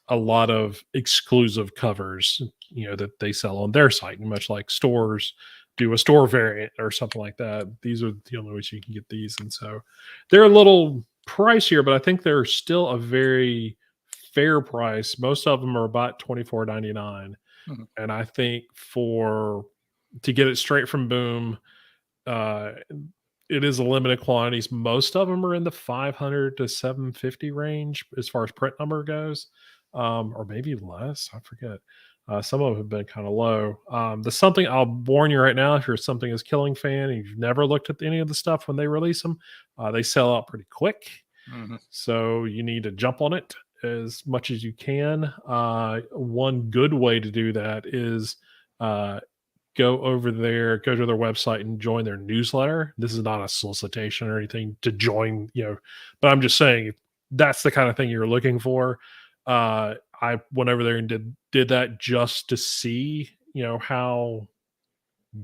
a lot of exclusive covers. That they sell on their site, much like stores do a store variant or something like that. These are the only ways you can get these, and so they're a little pricier, but I think they're still a very fair price. Most of them are about $24.99, mhm, and I think for to get it straight from Boom, uh, it is a limited quantities. Most of them are in the 500 to 750 range as far as print number goes, or maybe less. I forget. Some of them have been kind of low. The something I'll warn you right now, if you're something is killing fan and you've never looked at any of the stuff when they release them, they sell out pretty quick. mhm. So you need to jump on it as much as you can. One good way to do that is uh, go over there, go to their website and join their newsletter. This is not a solicitation or anything to join, but I'm just saying if that's the kind of thing you're looking for. I went over there and did that just to see, how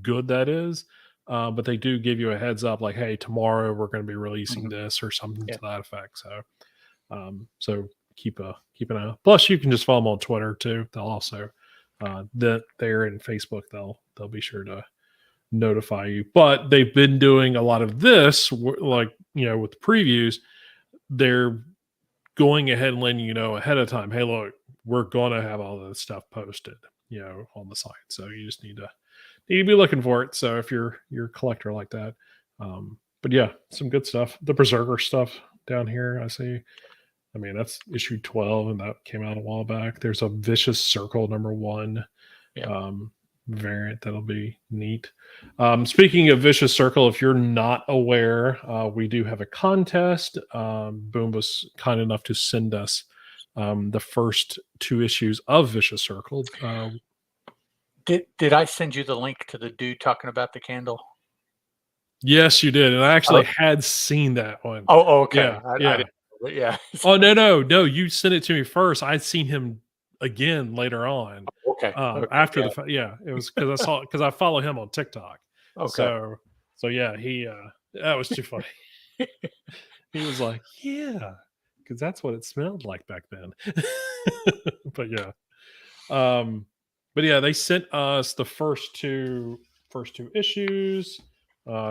good that is. But they do give you a heads up, like, hey, tomorrow we're going to be releasing Mhm. this or something Yeah. to that effect. So keep an eye out. Plus, you can just follow them on Twitter too. They'll also that there in Facebook. They'll be sure to notify you. But they've been doing a lot of this, like with the previews. They're going ahead and letting you know ahead of time. Hey, look, we're going to have all this stuff posted. on the site. So you just need to be looking for it. So if you're a collector like that, but yeah, some good stuff. The Berserker stuff down here, I see. I mean, that's issue 12, and that came out a while back. There's a Vicious Circle #1 Yeah. variant that'll be neat. Speaking of Vicious Circle, if you're not aware, we do have a contest. Boom was kind enough to send us the first 2 issues of Vicious Circle. Did I send you the link to the dude talking about the candle? Yes, you did, and I Oh, actually had seen that one. okay. Yeah, I yeah. didn't, but yeah. Oh, no, you sent it to me first. I'd seen him again later on, Okay. Okay. after Yeah. the yeah, it was because I follow him on TikTok. Okay. So yeah, that was too funny. He was like, "Yeah, because that's what it smelled like back then." But yeah. Um, but yeah, they sent us the first two issues.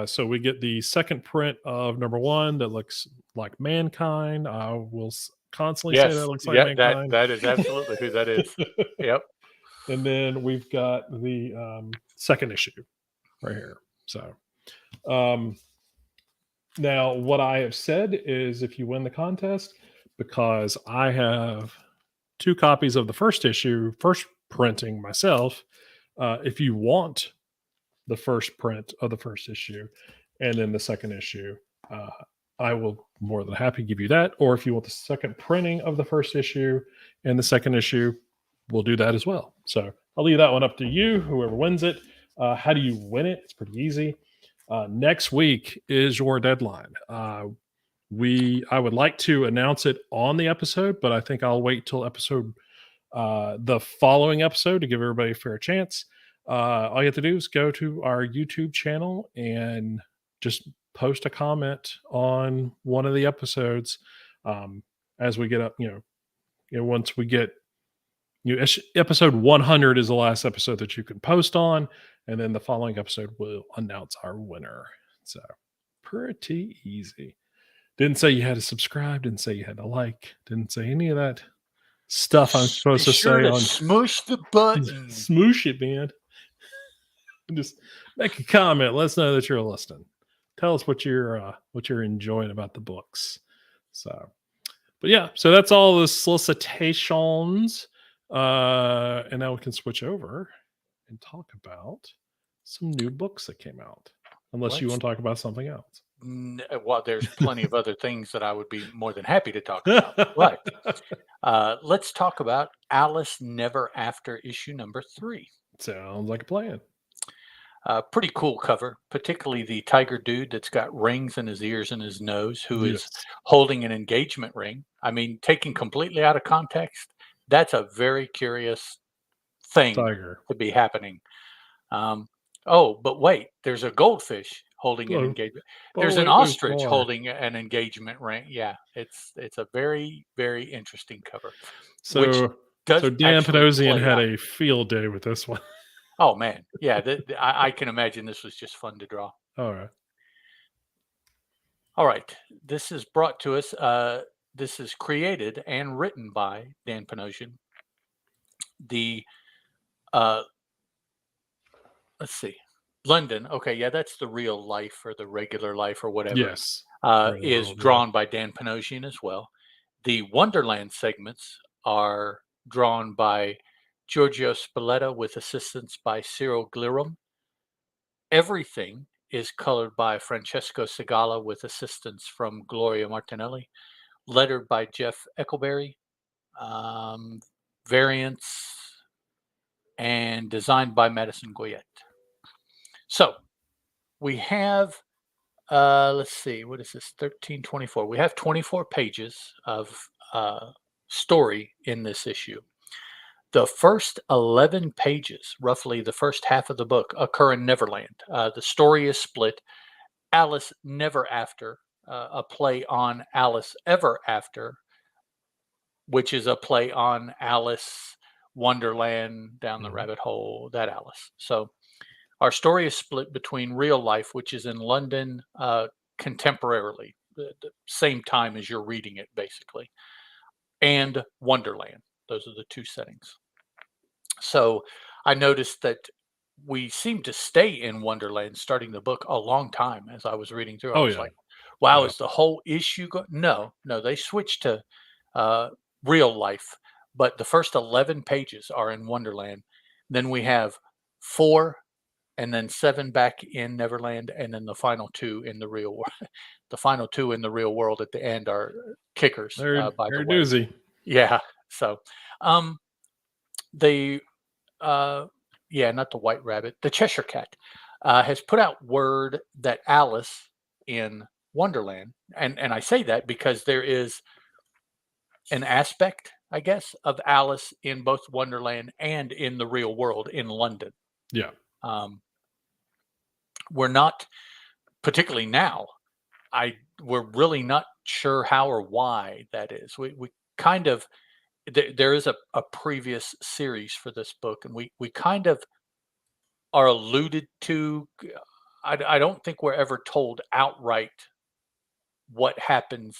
So we get the second print of #1 that looks like Mankind. I will constantly say that Yes. looks like Yeah. That Mankind. that is absolutely who that is. Yep. And then we've got the second issue right here. So um, now what I have said is, if you win the contest, because I have 2 copies of the first issue, first printing myself. If you want the first print of the first issue and then the second issue, uh, I will more than happy give you that. Or if you want the second printing of the first issue and the second issue, we'll do that as well. So I'll leave that one up to you, whoever wins it. How do you win it? It's pretty easy. Next week is your deadline. I would like to announce it on the episode, but I think I'll wait till the following episode to give everybody a fair chance. All you have to do is go to our YouTube channel and just post a comment on one of the episodes, as we get up. Once we get episode 100 is the last episode that you can post on, and then the following episode will announce our winner. So pretty easy. Didn't say you had to subscribe. Didn't say you had to like. Didn't say any of that stuff I'm Be supposed to sure say to on smoosh the button. smoosh it, man. Just make a comment. Let us know that you're listening. Tell us what you're enjoying about the books. So, but yeah, so that's all the solicitations. And now we can switch over and talk about some new books that came out. Unless you Let's want to talk about something else. Well, there's plenty of other things that I would be more than happy to talk about. But let's talk about Alice Never After issue #3. Sounds like a plan. Pretty cool cover, particularly the tiger dude that's got rings in his ears and his nose, who is Yes. holding an engagement ring. I mean, taken completely out of context, that's a very curious thing Tiger. to be happening. Um, oh, but wait, there's a goldfish holding an Blow, engagement. blow There's an away those ostrich water. holding an engagement ring. Yeah, it's a very very interesting cover, which So does Dan actually Panosian play had out. a field day with this one. Oh man, yeah, I can imagine this was just fun to draw. All right. All right, this is brought to us. This is created and written by Dan Panosian. The uh, let's see, London. Okay, yeah, that's the real life or the regular life or whatever. Yes. Real Is world, yeah. drawn by Dan Panosian as well. The Wonderland segments are drawn by Giorgio Spalletta with assistance by Cyril Glirum. Everything is colored by Francesco Segala with assistance from Gloria Martinelli. Lettered by Jeff Eckelberry. Um, variants and designed by Madison Goyette. So we have let's see, what is this? 1324. We have 24 pages of story in this issue. The first 11 pages, roughly the first half of the book, occur in Neverland. The story is split. Alice Never After, a play on Alice Ever After, which is a play on Alice Wonderland, Down the Rabbit Hole, that Alice. So our story is split between real life, which is in London contemporarily, the same time as you're reading it, basically, and Wonderland. Those are the two settings. So I noticed that we seem to stay in Wonderland starting the book a long time as I was reading through. I Oh was yeah. like, wow, Yeah. is the whole issue no, no, they switched to uh, real life, but the first 11 pages are in Wonderland. Then we have 4 and then 7 back in Neverland, and then the final 2 in the real world. The final 2 in the real world at the end are kickers, by They're the a way. doozy. Yeah. So, um, the uh, yeah, not the White Rabbit, the Cheshire Cat, has put out word that Alice in Wonderland, and I say that because there is an aspect, I guess, of Alice in both Wonderland and in the real world in London. Yeah. Um, we're not particularly now. We're really not sure how or why that is. We kind of there is a previous series for this book, and we kind of are alluded to. I don't think we're ever told outright what happens,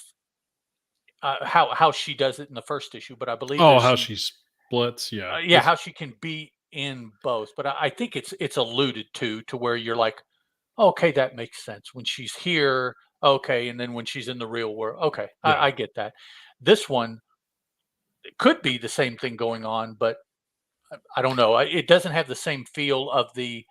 how she does it in the first issue, but I believe Oh, there's how some she splits. Yeah. yeah, how she can be in both. But I think it's alluded to where you're like, okay, that makes sense when she's here. Okay, and then when she's in the real world, okay, Yeah. I get that. This one it could be the same thing going on, but I don't know. It doesn't have the same feel of the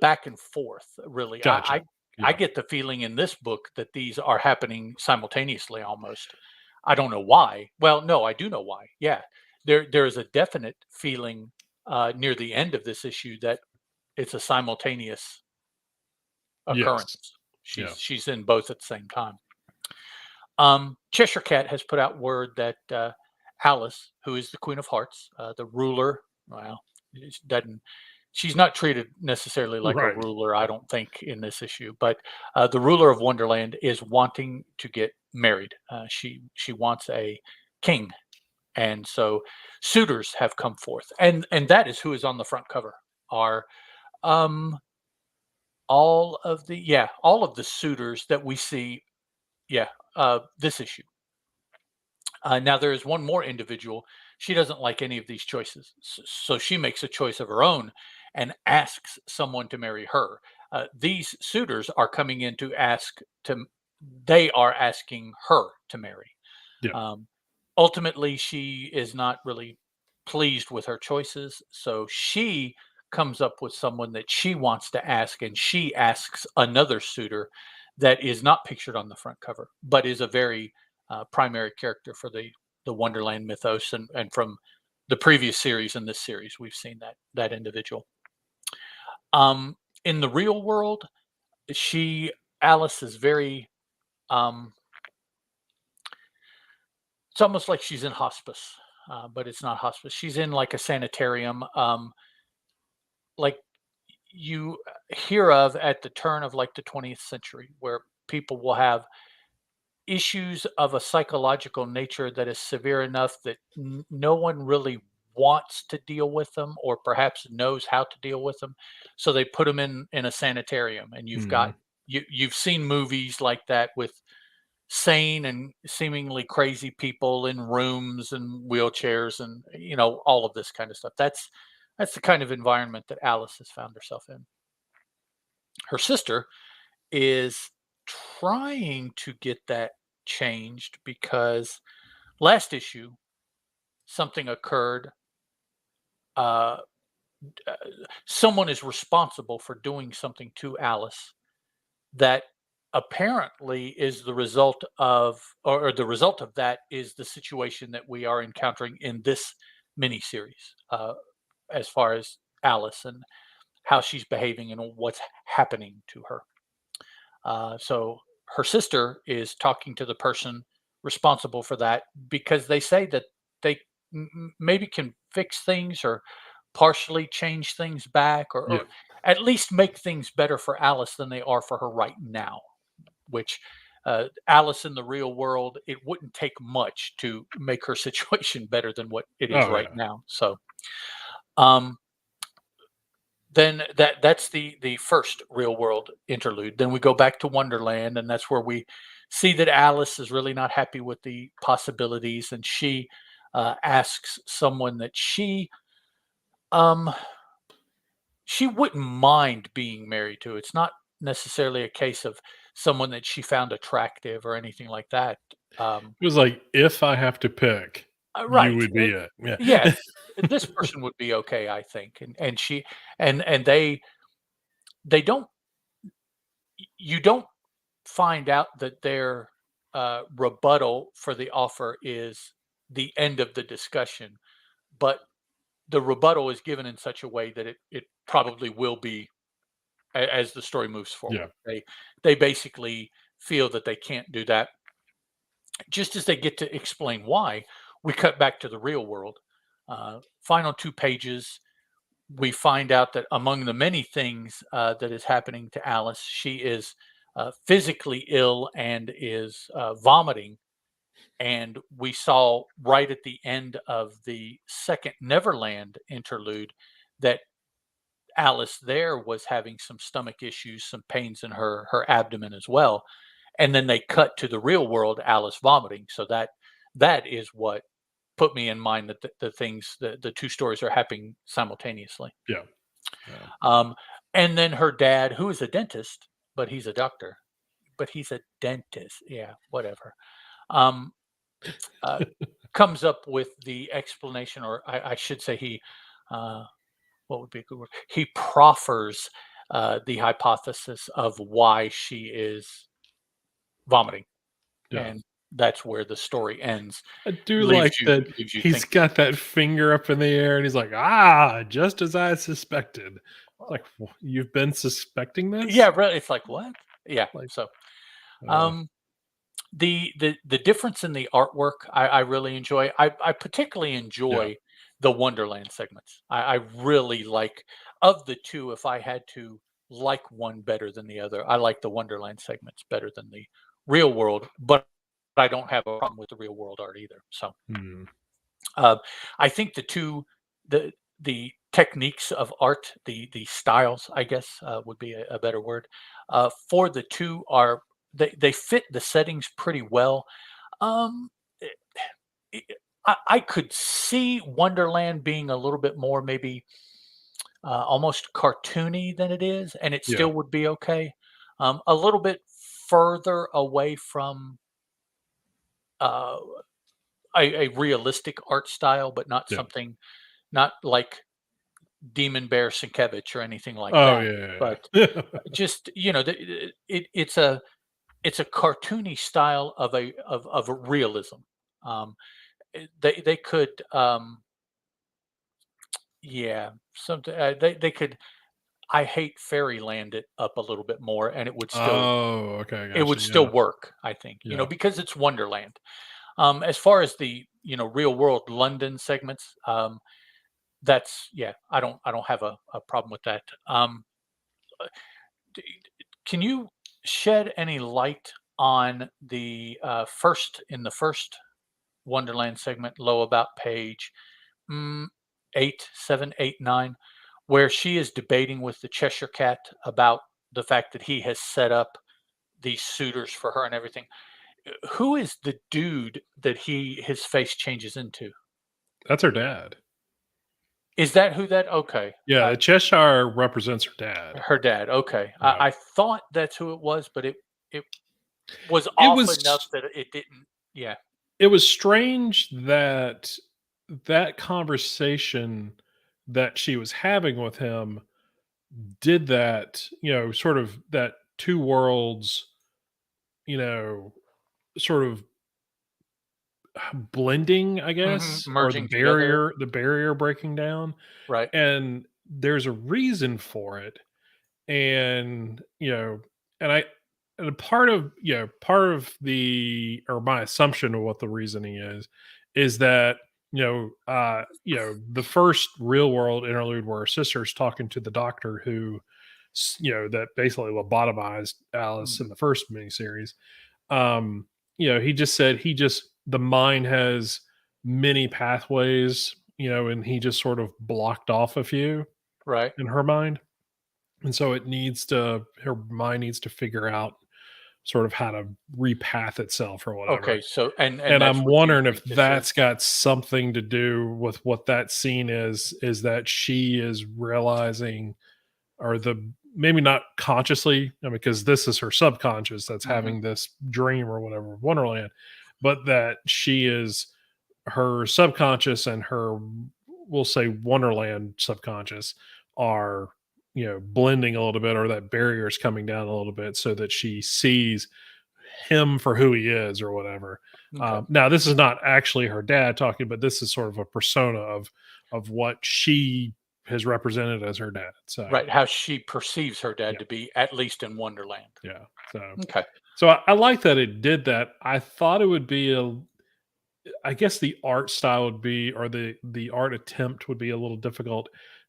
back and forth, really. Gotcha. I Yeah. get the feeling in this book that these are happening simultaneously almost. I don't know why. Well, no, I do know why. Yeah. There is a definite feeling near the end of this issue that it's a simultaneous Yes. occurrence. Yeah. She's in both at the same time. Cheshire Cat has put out word that Alice, who is the Queen of Hearts, the ruler, well, it doesn't she's not treated necessarily like a Right. ruler, I Yeah. don't think, in this issue. But the ruler of Wonderland is wanting to get married. She wants a king, and so suitors have come forth, and that is who is on the front cover. Are um all of the suitors that we see, yeah, this issue. Now there is one more individual. She doesn't like any of these choices, so she makes a choice of her own and asks someone to marry her. These suitors are coming in to ask to. They are asking her to marry. Yeah. Um, Ultimately, she is not really pleased with her choices, so she comes up with someone that she wants to ask, and she asks another suitor that is not pictured on the front cover, but is a very primary character for the Wonderland mythos, and from the previous series and this series, we've seen that individual. Um, in the real world, she Alice is very um, it's almost like she's in hospice, but it's not hospice. She's in like a sanitarium, like you hear of at the turn of like the 20th century, where people will have issues of a psychological nature that is severe enough that no one really wants to deal with them or perhaps knows how to deal with them. So they put them in a sanitarium, and Mhm. you've seen movies like that with sane and seemingly crazy people in rooms and wheelchairs and all of this kind of stuff. That's the kind of environment that Alice has found herself in. Her sister is trying to get that changed because last issue something occurred. uh, uh, Someone is responsible for doing something to Alice that apparently is the result of, or the result of that is the situation that we are encountering in this miniseries, as far as Alice and how she's behaving and what's happening to her. So her sister is talking to the person responsible for that because they say that they maybe can fix things or partially change things back, Yeah. or at least make things better for Alice than they are for her right now. Which Alice in the real world, it wouldn't take much to make her situation better than what it is Oh right yeah. now. So um, then that's the first real world interlude. Then we go back to Wonderland, and that's where we see that Alice is really not happy with the possibilities, and she asks someone that she Um, she wouldn't mind being married to. It's not necessarily a case of someone that she found attractive or anything like that. Um, It was like, if I have to pick, you right. would be it. Yeah. Yes, this person would be okay, I think. And she and they don't you don't find out that their rebuttal for the offer is the end of the discussion, but the rebuttal is given in such a way that it probably will be as the story moves Yeah. forward. They basically feel that they can't do that. Just as they get to explain why, we cut back to the real world. Final 2 pages, we find out that among the many things that is happening to Alice, she is physically ill and is vomiting. And we saw right at the end of the second Neverland interlude that Alice there was having some stomach issues, some pains in her abdomen as well. And then they cut to the real world, Alice vomiting. So that is what put me in mind that the two stories are happening simultaneously. Yeah. Yeah. Um, and then her dad, who is a dentist, but he's a doctor, but he's a dentist. Yeah, whatever. Um, uh, Comes up with the explanation, or I should say, uh, what would be a good word? He proffers the hypothesis of why she is vomiting, Yeah. and that's where the story ends. I do Leaves like you that leaves you he's thinking. got that finger up in the air and he's like, "Ah, just as I suspected." Like, "You've been suspecting this?" Yeah, really. It's like what? Yeah. Like, So, uh, um, the difference in the artwork I really enjoy. I particularly yeah. enjoy the Wonderland segments. I really like, of the two. If I had to like one better than the other, I like the Wonderland segments better than the real world. But I don't have a problem with the real world art either. So Hmm. uh, I think the techniques of art, the styles, I guess would be a better word for the two are they fit the settings pretty well. Um, eh, I could see Wonderland being a little bit more maybe almost cartoony than it is, and it Yeah. still would be okay. A little bit further away from uh, a realistic art style, but not Yeah. something not like Demon Bear Sienkiewicz or anything like Oh, that. yeah, But yeah, yeah. just it's a cartoony style of a realism. Um, they could yeah, something they could. I hate Fairyland it up a little bit more, and Oh, okay, it gotcha, would still yeah, work. I think, yeah. because it's Wonderland. As far as the real world London segments, that's yeah. I don't have a problem with that. D- Can you shed any light on the first Wonderland segment, low about page mm, 8, 7, 8, 9, where she is debating with the Cheshire Cat about the fact that he has set up these suitors for her and everything? Who is the dude that his face changes into? That's her dad. Is that who that? Okay, Yeah, the Cheshire represents her dad. her dad. Okay, Yeah. I thought that's who it was, but it was It off was enough that it didn't. Yeah. it was strange that that conversation that she was having with him did that, sort of that 2 worlds, you know, sort of blending, I guess, or Merging together. the barrier breaking down, Right. and there's a reason for it, and, and I and a part of the or my assumption of what the reasoning is that, the first real world interlude where her sister's talking to the doctor who, that basically lobotomized Alice in Mhm. the first miniseries. um he just said the mind has many pathways, and he just sort of blocked off a few Right. in her mind, and so her mind needs to figure out sort of how to repath itself or whatever. Okay, so and And that's I'm what you wondering if think this is? that's got something to do with what that scene is that she is realizing, or the maybe not consciously, I mean, because this is her subconscious that's Mhm. having this dream or whatever of Wonderland, but that she is her subconscious and her, we'll say, Wonderland subconscious are, blending a little bit, or that barrier is coming down a little bit so that she sees him for who he is or whatever. Okay. Now, this is not actually her dad talking, but this is sort of a persona of what she has represented as her dad. So Right, how she perceives her dad yeah, to be, at least in Wonderland. yeah. So Okay. I like that it did that. I thought it would be I guess the art style would be, or the art attempt would be a little difficult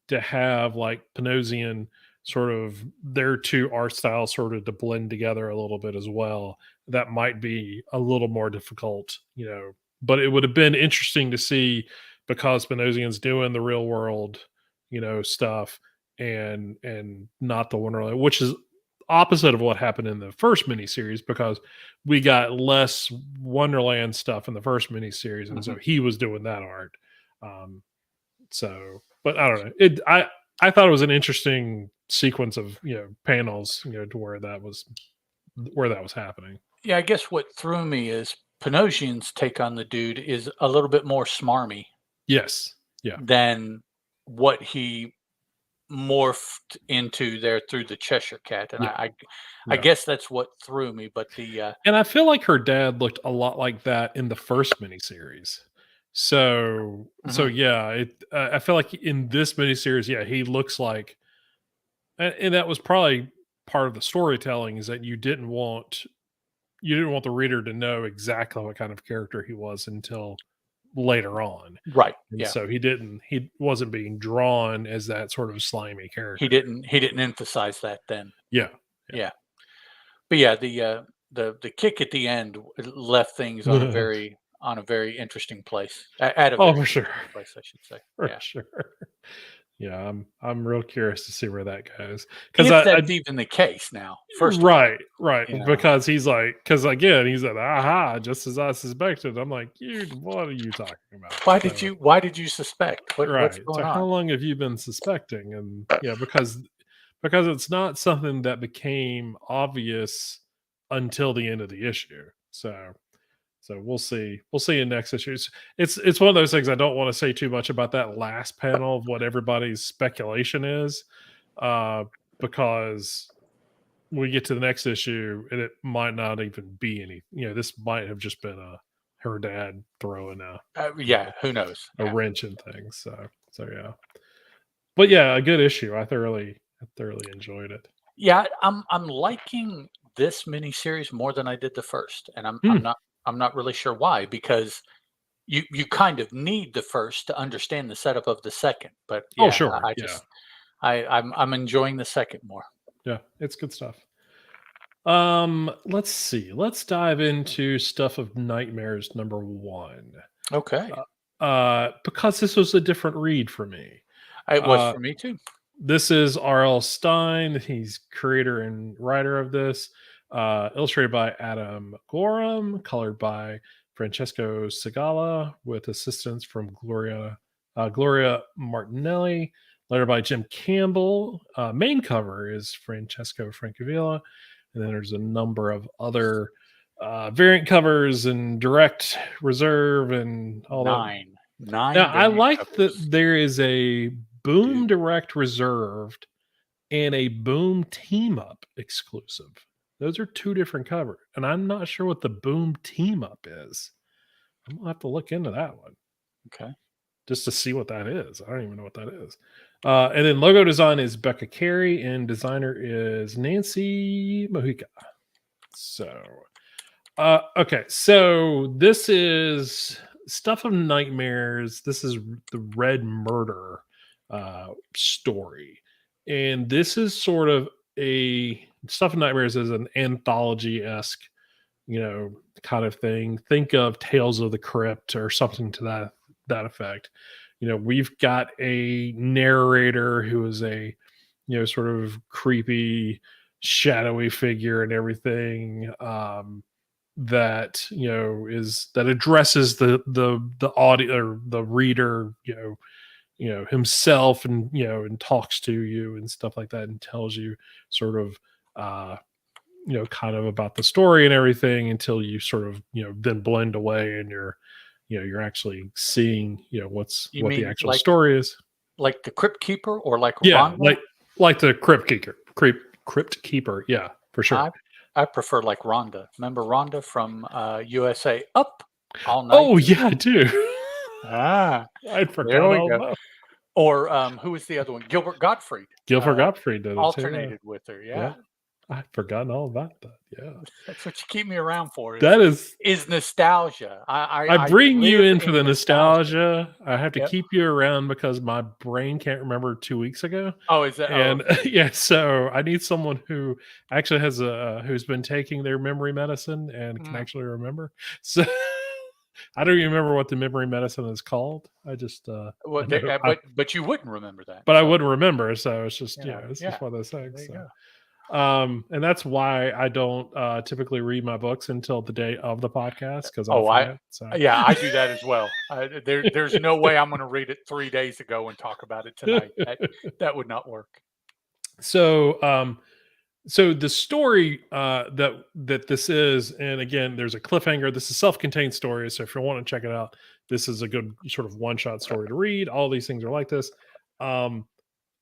to have like Panosian sort of their two art styles sort of to blend together a little bit as well. That might be a little more difficult, but it would have been interesting to see because Panosian's doing the real world, stuff and not the Wonderland, which is opposite of what happened in the first miniseries because we got less Wonderland stuff in the first miniseries, and so Mhm. he was doing that art. Um, but I don't know. I thought it was an interesting sequence of panels, to where that was happening. Yeah, I guess what threw me is Panosian's take on the dude is a little bit more smarmy Yes, yeah, than what he morphed into there through the Cheshire Cat, and yeah, I yeah. guess that's what threw me, but And I feel like her dad looked a lot like that in the first miniseries. So mhm, yeah, I feel like in this miniseries, yeah, he looks like, and that was probably part of the storytelling, is that you didn't want the reader to know exactly what kind of character he was until later on. right, And yeah. so he wasn't being drawn as that sort of slimy He character. didn't emphasize that then. Yeah. Yeah. But yeah, the kick at the end left things Yeah. on a very interesting place. At a Oh, very for sure. interesting place, I should say. For Yeah. sure. Yeah, I'm real curious to see where that goes. Because If I that's even the case now, first of all, right, right. you know. Because he's like, because again, he said, aha, just as I suspected. I'm like, what are you talking about? So Why did you suspect? What's right. So going how on? long have you been suspecting? And yeah, because it's not something that became obvious until the end of the issue. So we'll see. We'll see in next issues. It's one of those things I don't want to say too much about that last panel of what everybody's speculation is, uh, because we get to the next issue and it might not even be any. This might have just been her dad throwing Yeah, who knows? a Yeah. wrench in things. So yeah, but yeah, a good issue. I thoroughly enjoyed it. Yeah, I'm liking this miniseries more than I did the first, and Hmm. I'm not really sure why, because you kind of need the first to understand the setup of the second. But Oh, yeah, sure. I Yeah. just I'm enjoying the second more. Yeah. It's good stuff. Let's see. Let's dive into Stuff of Nightmares number 1. Okay. Because this was a different read for me. It was Uh for me too. this is R.L. Stein. He's creator and writer of this. Illustrated by Adam Gorham, colored by Francesco Segala, with assistance from Gloria Martinelli, lettered by Jim Campbell. Main cover is Francesco Francavilla, and then there's a number of other variant covers and direct reserve and all that. Now, Nine I variant like that covers, there is a Boom dude. Direct Reserved and a Boom Team Up exclusive. Those are two different covers, and I'm not sure what the Boom Team Up is. I'm gonna have to look into that one Okay. just to see what that is. I don't even know what that is. And then logo design is Becca Carey, and designer is Nancy Mojica. So okay, so this is Stuff of Nightmares. This is the Red Murder story, and this is sort of a Stuff of Nightmares is an anthology esque, kind of thing. Think of Tales of the Crypt or something to that effect. We've got a narrator who is a sort of creepy shadowy figure and everything, that is that addresses the audio or the reader, himself, and and talks to you and stuff like that, and tells you sort of uh kind of about the story and everything, until you sort of then blend away, and you're actually seeing You what the mean actual story is. like the Crypt Keeper or like Yeah, Rhonda? like the crypt keeper, yeah, for sure. I I prefer like Rhonda. Remember Rhonda from USA? Up all night. Oh yeah, I do. Ah, I'd there forgot we all go. about Or who was the other one? Gilbert Gottfried Gilbert Gottfried did it too. alternated with her. Yeah, Yeah, yeah. I'd forgotten all about that. Yeah, that's what you keep me around for that is. is nostalgia. I I bring you live in for in the nostalgia. nostalgia. I have to Yep. keep you around because my brain can't remember 2 weeks ago, Oh, is that? Oh, and okay. yeah, so I need someone who actually has who's been taking their memory medicine and can Mm. actually remember. So I don't even remember what the memory medicine is called. I just Well, I know but you wouldn't remember that. but I So wouldn't remember. So it's just it's yeah, just one of those there things. you So go. and that's why I don't typically read my books until the day of the podcast, because I'll Oh, I forget. So yeah, I do that as well. There's no way I'm going to read it 3 days ago and talk about it tonight. That would not work. so so the story that this is, and again, there's a cliffhanger. This is self-contained story, so if you want to check it out, this is a good sort of one-shot story to read. All these things are like this. Um,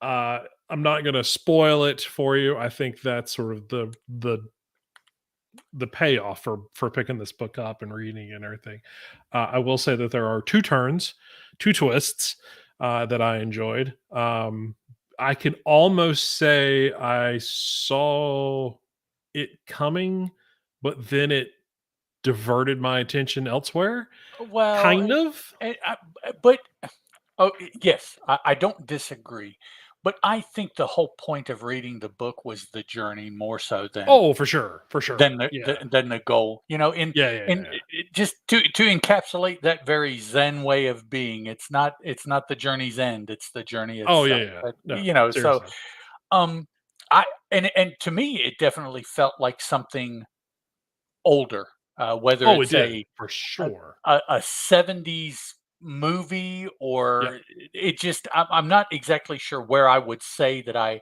I'm not going to spoil it for you. I think that's sort of the payoff for picking this book up and reading it and everything. I will say that there are two turns, two twists that I enjoyed. I can almost say I saw it coming, but then it diverted my attention elsewhere. Well, Kind of. but yes, I don't disagree. But I think the whole point of reading the book was the journey more so Oh, for sure. Yeah, than the goal. You know, in yeah. just to encapsulate that very Zen way of being. It's not the journey's end. It's the journey Oh, itself. yeah. No, You know, so seriously. um, I and to me, it definitely felt like something older, whether Oh, it it's did for a sure. a 70s movie Yeah. or it just I'm not exactly sure where I would say that I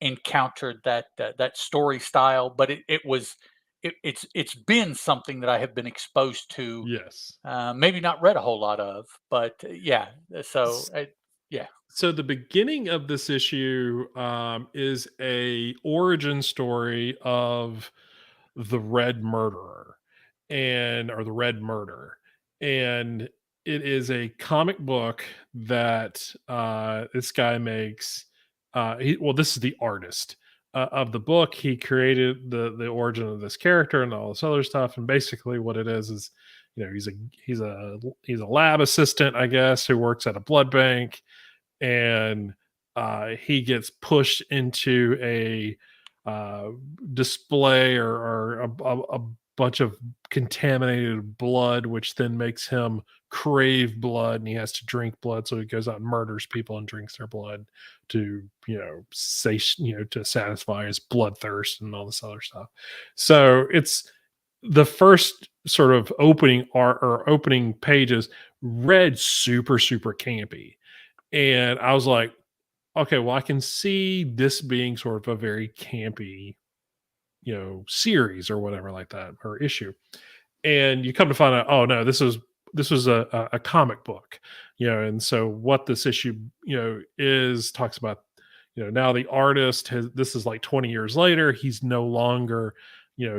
encountered that story style, but it was it's been something that I have been exposed to, Yes. maybe not read a whole lot of, but yeah, so yeah. So the beginning of this issue is a origin story of the Red Murderer, and or the Red Murder, and it is a comic book that this guy makes. Well, this is the artist of the book. He created the origin of this character and all this other stuff, and basically what it is he's a lab assistant, I guess, who works at a blood bank, and he gets pushed into a uh, display, or a bunch of contaminated blood, which then makes him crave blood, and he has to drink blood. So he goes out and murders people and drinks their blood to, to satisfy his bloodthirst and all this other stuff. So it's the first sort of opening art or opening pages read super super campy, and I was like, okay, well, I can see this being sort of a very campy, series or whatever like that, or issue. And you come to find out, oh no, this was a comic book, and so what this issue, is talks about, now the artist has, this is like 20 years later, he's no longer,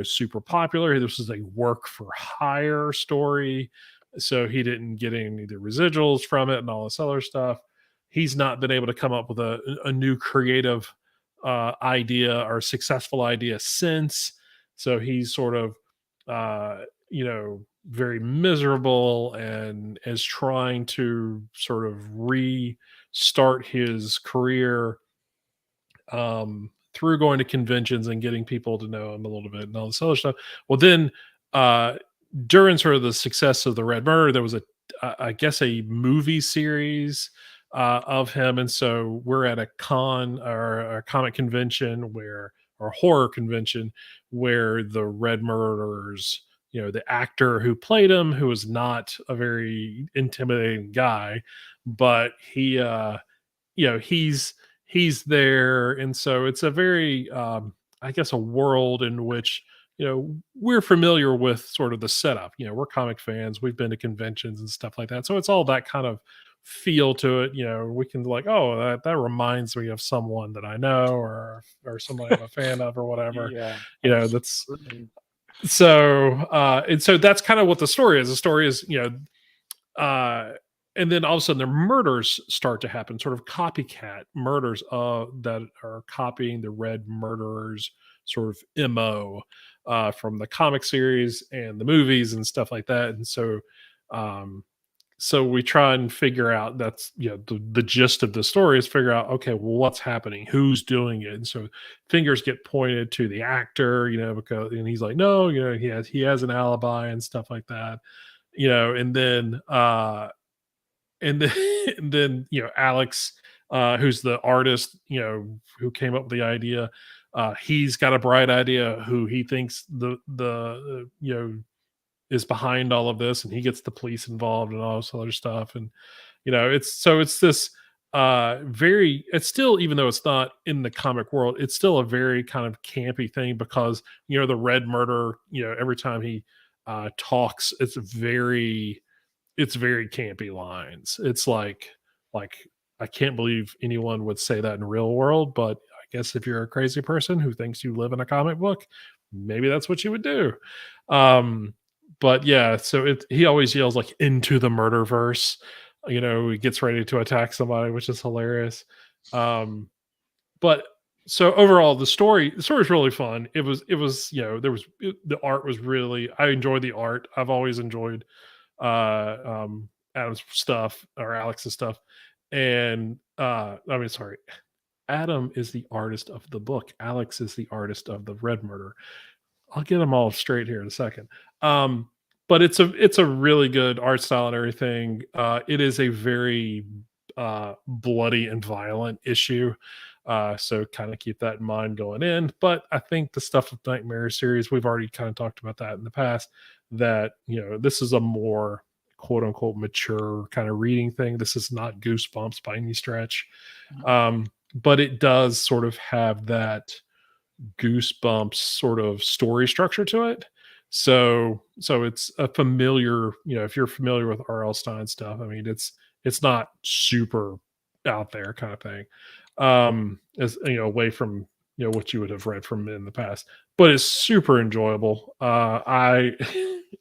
super popular. This is a work for hire story. So he didn't get any of the residuals from it and all this other stuff. He's not been able to come up with a new creative idea or successful idea since. So he's sort of, very miserable, and is trying to sort of restart his career through going to conventions and getting people to know him a little bit and all this other stuff. Well, then uh, during sort of the success of the Red Murder, there was I guess, a movie series of him, and so we're at a con or a comic convention where, or horror convention where the Red Murderers, the actor who played him, who was not a very intimidating guy, but he's there, and so it's a very I guess a world in which we're familiar with sort of the setup. We're comic fans, we've been to conventions and stuff like that, so it's all that kind of feel to it. We can like, oh, that reminds me of someone that I know, or someone I'm a fan of, or whatever. Yeah, That's absolutely. so and so that's kind of what the story is. The story is, uh, and then all of a sudden, the murders start to happen, sort of copycat murders that are copying the Red Murderers sort of MO from the comic series and the movies and stuff like that. And um, so we try and figure out, that's the gist of the story is figure out, okay, well, what's happening, who's doing it. And so fingers get pointed to the actor, because, and he's like, no, he has an alibi and stuff like that, and then and then and then Alex, who's the artist, who came up with the idea, he's got a bright idea who he thinks the is behind all of this, and he gets the police involved and all this other stuff. And it's this very, it's still, even though it's not in the comic world, it's still a very kind of campy thing, because the Red Murder, every time he talks, it's very campy lines. It's like I can't believe anyone would say that in real world, but I guess if you're a crazy person who thinks you live in a comic book, maybe that's what you would do. Um, but yeah, so he always yells like into the murder verse. He gets ready to attack somebody, which is hilarious. Um, but so overall, the story is really fun. It was the art was really, I enjoyed the art. I've always enjoyed Adam's stuff, or Alex's stuff. And I mean, sorry, Adam is the artist of the book. Alex is the artist of the Red Murder. I'll get them all straight here in a second. Um, but it's a really good art style and everything. It is a very bloody and violent issue. So kind of keep that in mind going in. But I think the stuff with Nightmare series, we've already kind of talked about that in the past, that this is a more quote unquote mature kind of reading thing. This is not Goosebumps by any stretch. But it does sort of have that Goosebumps sort of story structure to it. So it's a familiar, if you're familiar with R.L. Stein stuff, I mean, it's not super out there kind of thing. As away from what you would have read from in the past, but it's super enjoyable. I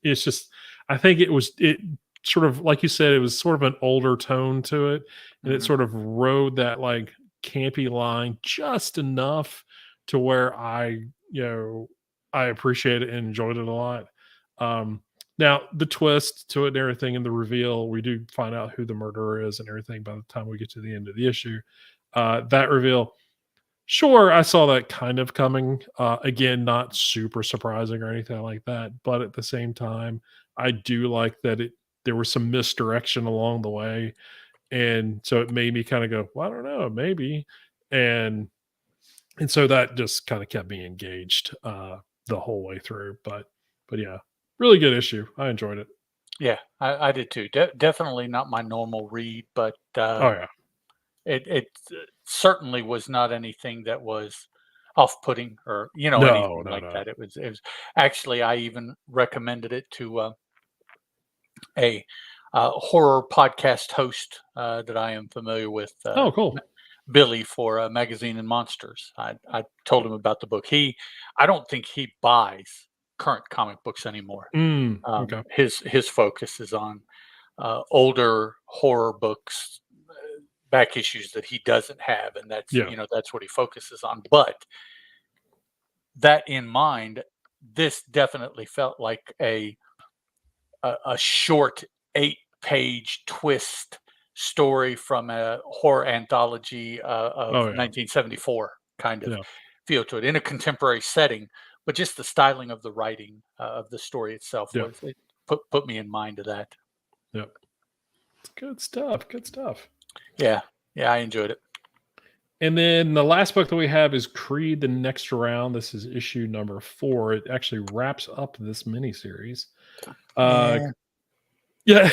it's just, I think it sort of, like you said, it was sort of an older tone to it, and it Mhm. sort of rode that like campy line just enough to where I appreciate it and enjoyed it a lot. Um, Now the twist to it and everything, and the reveal, we do find out who the murderer is and everything by the time we get to the end of the issue. That reveal, sure, I saw that kind of coming. Again, not super surprising or anything like that, but at the same time, I do like that there was some misdirection along the way, and so it made me kind of go, well, I don't know, maybe. And and so that just kind of kept me engaged the whole way through. But yeah, really good issue. I enjoyed it. Yeah, I did too. Definitely not my normal read, but Oh yeah. it certainly was not anything that was off-putting, or No, anything no, like no. that. It was actually, I even recommended it to a horror podcast host that I am familiar with, Oh, cool. Billy, for Magazine and Monsters. I told him about the book. I don't think he buys current comic books anymore. Okay. His focus is on older horror books, back issues that he doesn't have, and Yeah. that's what he focuses on. But that in mind, this definitely felt like a short 8-page twist story from a horror anthology of Oh yeah. 1974 kind of Yeah. feel to it, in a contemporary setting. But just the styling of the writing of the story itself, Yeah. was it put me in mind of that. Yeah. It's good stuff. Good stuff. Yeah, yeah, I enjoyed it. And then the last book that we have is Creed: The Next Round. This is issue number 4. It actually wraps up this miniseries. Uh, Yeah. yeah,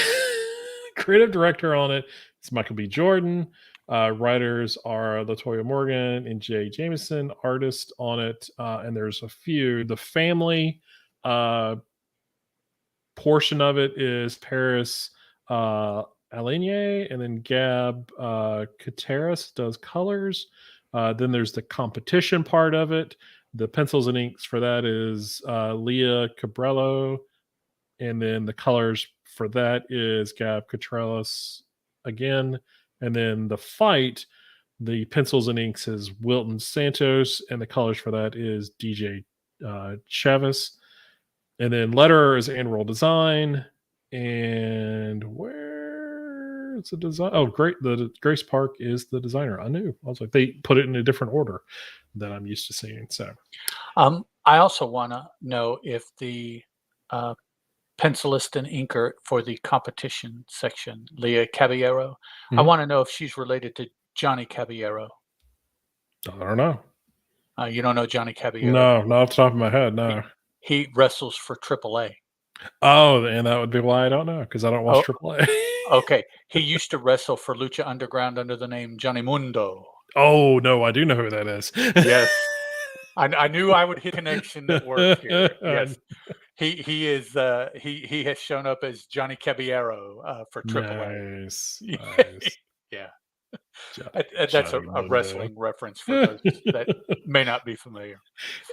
creative director on it is Michael B. Jordan. Writers are Latoya Morgan and Jay Jameson. Artist on it, and there's a few. The family uh, portion of it is Paris Alenier, and then Gab Kateris does colors. Then there's the competition part of it. The pencils and inks for that is Leah Cabrello, and then the colors for that is Gab Contreras again. And then the fight, the pencils and inks is Wilton Santos, and the colors for that is DJ Chavez. And then letter is and roll design. And where is the design? Oh, great. The Grace Park is the designer. I knew. I was like, they put it in a different order than I'm used to seeing. So I also want to know if the uh, pencilist and inker for the competition section, Leah Caballero, I mhm. want to know if she's related to Johnny Caballero. I don't know. You don't know Johnny Caballero? No, not off the top of my head. He, No. he wrestles for AAA. Oh, and that would be why I don't know, because I don't watch Oh, AAA. okay. He used to wrestle for Lucha Underground under the name Johnny Mundo. Oh, no, I do know who that is. Yes. I knew I would hit a connection that worked here. Yes. He has shown up as Johnny Caballero for AAA. Nice, nice. Yeah. That's Johnny a Mundo. wrestling reference for those that may not be familiar.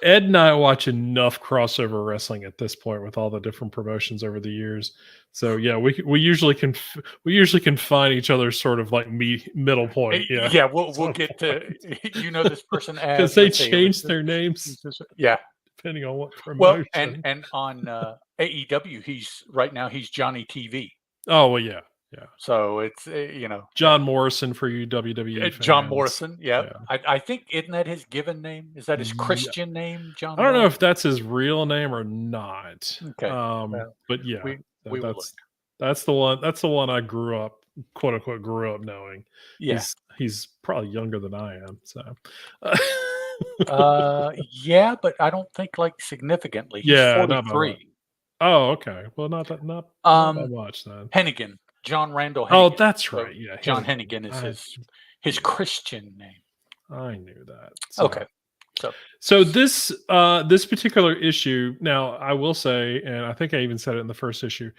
Ed and I watch enough crossover wrestling at this point with all the different promotions over the years. So yeah, we usually can find each other's sort of like middle point. Yeah, Yeah, we'll get to this person because as, they let's see, it was change their names yeah. depending on what Well, promotion. and on AEW, right now he's Johnny TV. Oh well, yeah, yeah. So it's John Morrison for you WWE John fans. Morrison. Yep. Yeah. I think, isn't that his given name? Is that his Yeah. Christian name, I John don't know Morrison? if that's his real name or not. Okay. Well, But yeah, we will look. that's the one. That's the one I grew up, quote unquote, grew up knowing. Yeah. He's probably younger than I am. So, Yeah, but I don't think like significantly. He's yeah, not by much. 43. Oh, okay. Well, not by Um, much then. Hennigan, John Randall Oh, Hennigan. that's So right. Yeah, John Hennigan. Hennigan is his Christian name. I knew that. Okay. So this particular issue, now I will say, and I think I even said it in the first issue,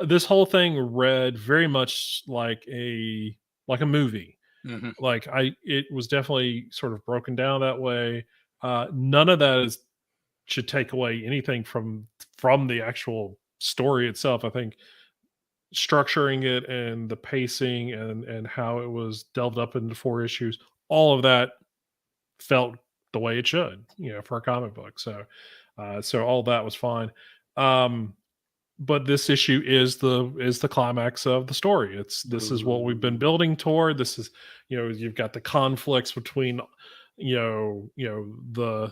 this whole thing read very much like a movie. Mhm. Like it was definitely sort of broken down that way. None of that should take away anything from the actual story itself. I think structuring it and the pacing and how it was delved up into 4 issues, all of that felt the way it should, for a comic book. So all that was fine. Um, but this issue is the climax of the story. This is what we've been Ooh. building toward. This is, you've got the conflicts between, the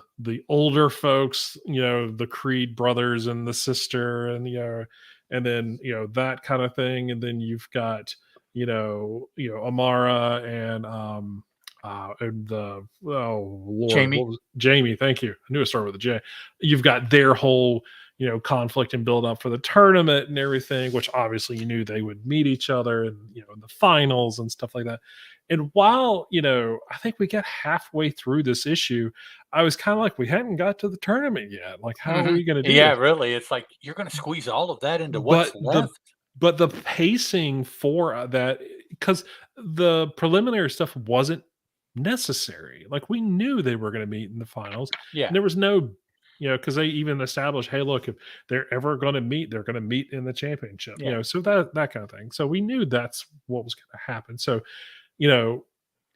older folks, the Creed brothers and the sister, and then that kind of thing, and then you've got Amara and the oh Lord, Jamie. what was Jamie? Thank you. I knew it started with a J. You've got their whole conflict and build up for the tournament and everything, which obviously you knew they would meet each other and in the finals and stuff like that. And while I think we got halfway through this issue, I was kind of like, we hadn't got to the tournament yet. Like, how are Mhm. we going to do Yeah, this? really. It's like you're going to squeeze all of that into what's But the left. but the pacing for that, because the preliminary stuff wasn't necessary. Like, we knew they were going to meet in the finals, Yeah. and there was no, because they even established, hey, look, if they're ever going to meet, they're going to meet in the championship. Yeah. So that kind of thing. So we knew that's what was going to happen. So you know,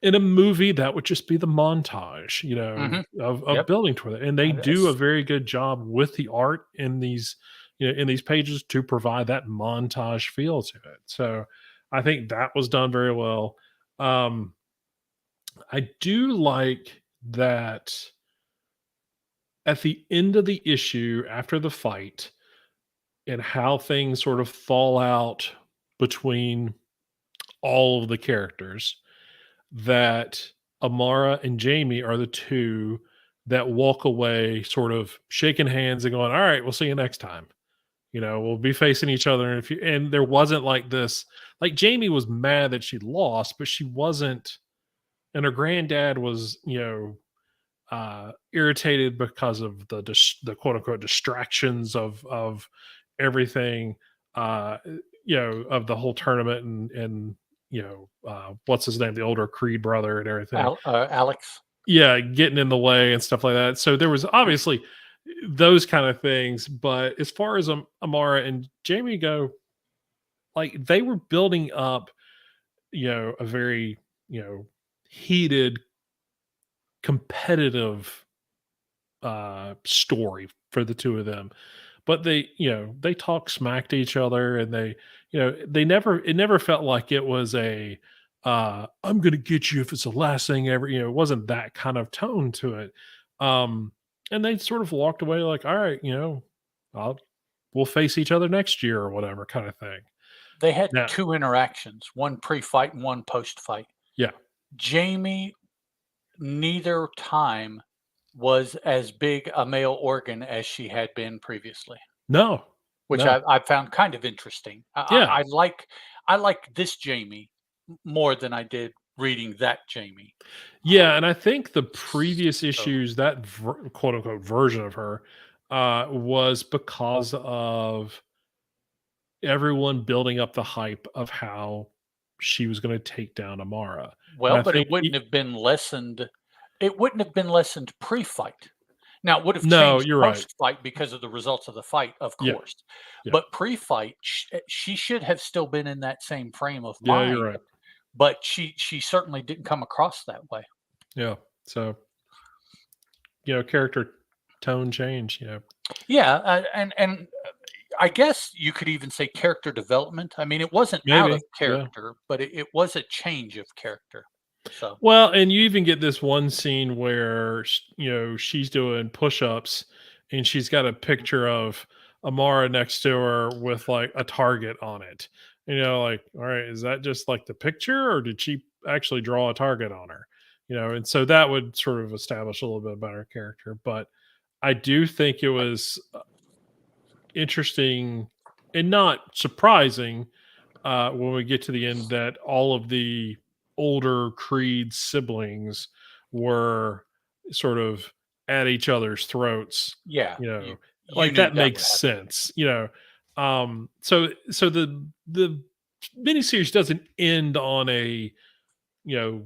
in a movie that would just be the montage, Mhm. of Yep. building toward it. And they do a That's very good job with the art in these, in these pages to provide that montage feel to it. So I think that was done very well. Um, I do like that at the end of the issue, after the fight, and how things sort of fall out between all of the characters, that Amara and Jamie are the two that walk away sort of shaking hands and going, "All right, we'll see you next time." We'll be facing each other in a few, and there wasn't like this, like Jamie was mad that she lost, but she wasn't, and her granddad was, irritated because of the quote unquote distractions of everything, uh, of the whole tournament, and what's his name, the older Creed brother and everything. Alex. Yeah, getting in the way and stuff like that. So there was obviously those kind of things, but as far as Amara and Jamie go, like they were building up, a very, heated, competitive story for the two of them. But they talk smack to each other, and they never, it never felt like it was a I'm gonna get you if it's the last thing ever. It wasn't that kind of tone to it. Um and they sort of walked away like, all right, I'll we'll face each other next year or whatever kind of thing. They had Yeah. 2 interactions, one pre-fight and one post-fight. Yeah. Jamie, neither time was as big a male organ as she had been previously, No. which No. I found kind of interesting. Yeah. I like this Jamie more than I did reading that Jamie. Yeah, Um, and I think the previous so issues, that quote unquote version of her, was because of everyone building up the hype of how she was going to take down Amara. And well, I but think, it wouldn't have been lessened pre-fight. Now, it would have no, changed you're right. post-fight because of the results of the fight, of Yeah, course. yeah, But pre-fight, she should have still been in that same frame of yeah, you're mind, right. but she certainly didn't come across that way. Yeah. So, character tone change. Yeah, and I guess you could even say character development. I mean, it wasn't out of Maybe. Yeah. character, but it was a change of character. So, Well, and you even get this one scene where she's doing push-ups, and she's got a picture of Amara next to her with like a target on it. Like, all right, is that just like the picture, or did she actually draw a target on her? And so that would sort of establish a little bit about her character. But I do think it was interesting and not surprising, when we get to the end, that all of the older Creed siblings were sort of at each other's throats, yeah, you know, you like knew that that would makes happen. sense. So the miniseries doesn't end on a, you know,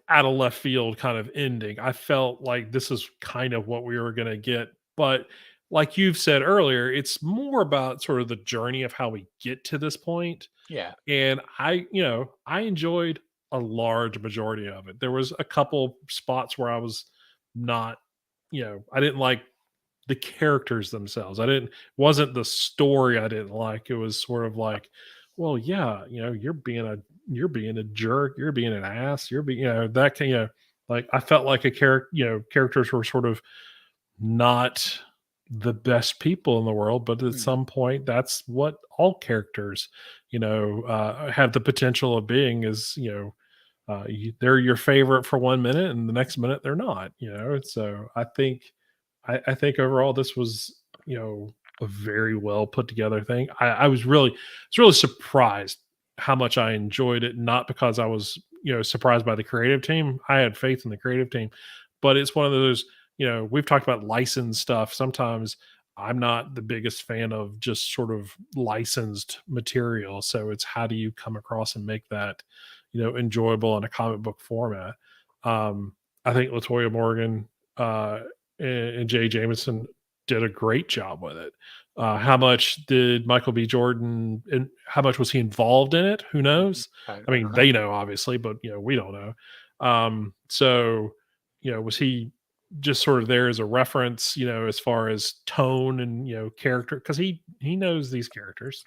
out of left field kind of ending. I felt like this is kind of what we were going to get. But like you've said earlier, it's more about sort of the journey of how we get to this point. Yeah. And I enjoyed a large majority of it. There was a couple spots where I was not, I didn't like the characters themselves. I didn't wasn't the story I didn't like. It was sort of like, well, yeah, you're being a jerk, you're being an ass, you're being, that kind of, like, I felt like a character, characters were sort of not the best people in the world, but at Mhm. some point that's what all characters, have the potential of being, is, they're your favorite for 1 minute and the next minute they're not, so I think overall this was, a very well put together thing. I was really surprised how much I enjoyed it, not because I was, surprised by the creative team. I had faith in the creative team, but it's one of those, we've talked about licensed stuff. Sometimes I'm not the biggest fan of just sort of licensed material. So it's, how do you come across and make that, enjoyable in a comic book format? I think Latoya Morgan, and Jay Jameson did a great job with it. How much did Michael B. Jordan, and how much was he involved in it? Who Mhm. knows? I I mean, don't know. they know obviously, but we don't know. So was he just sort of there as a reference, as far as tone and character, because he knows these characters.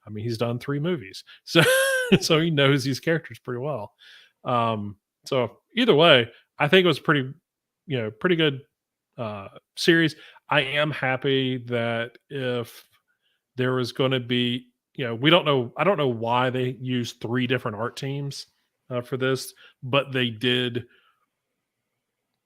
I mean, he's done 3 movies, so so he knows these characters pretty well. So either way, I think it was pretty good series. I am happy that if there was going to be, we don't know, I don't know why they used 3 different art teams for this, but they did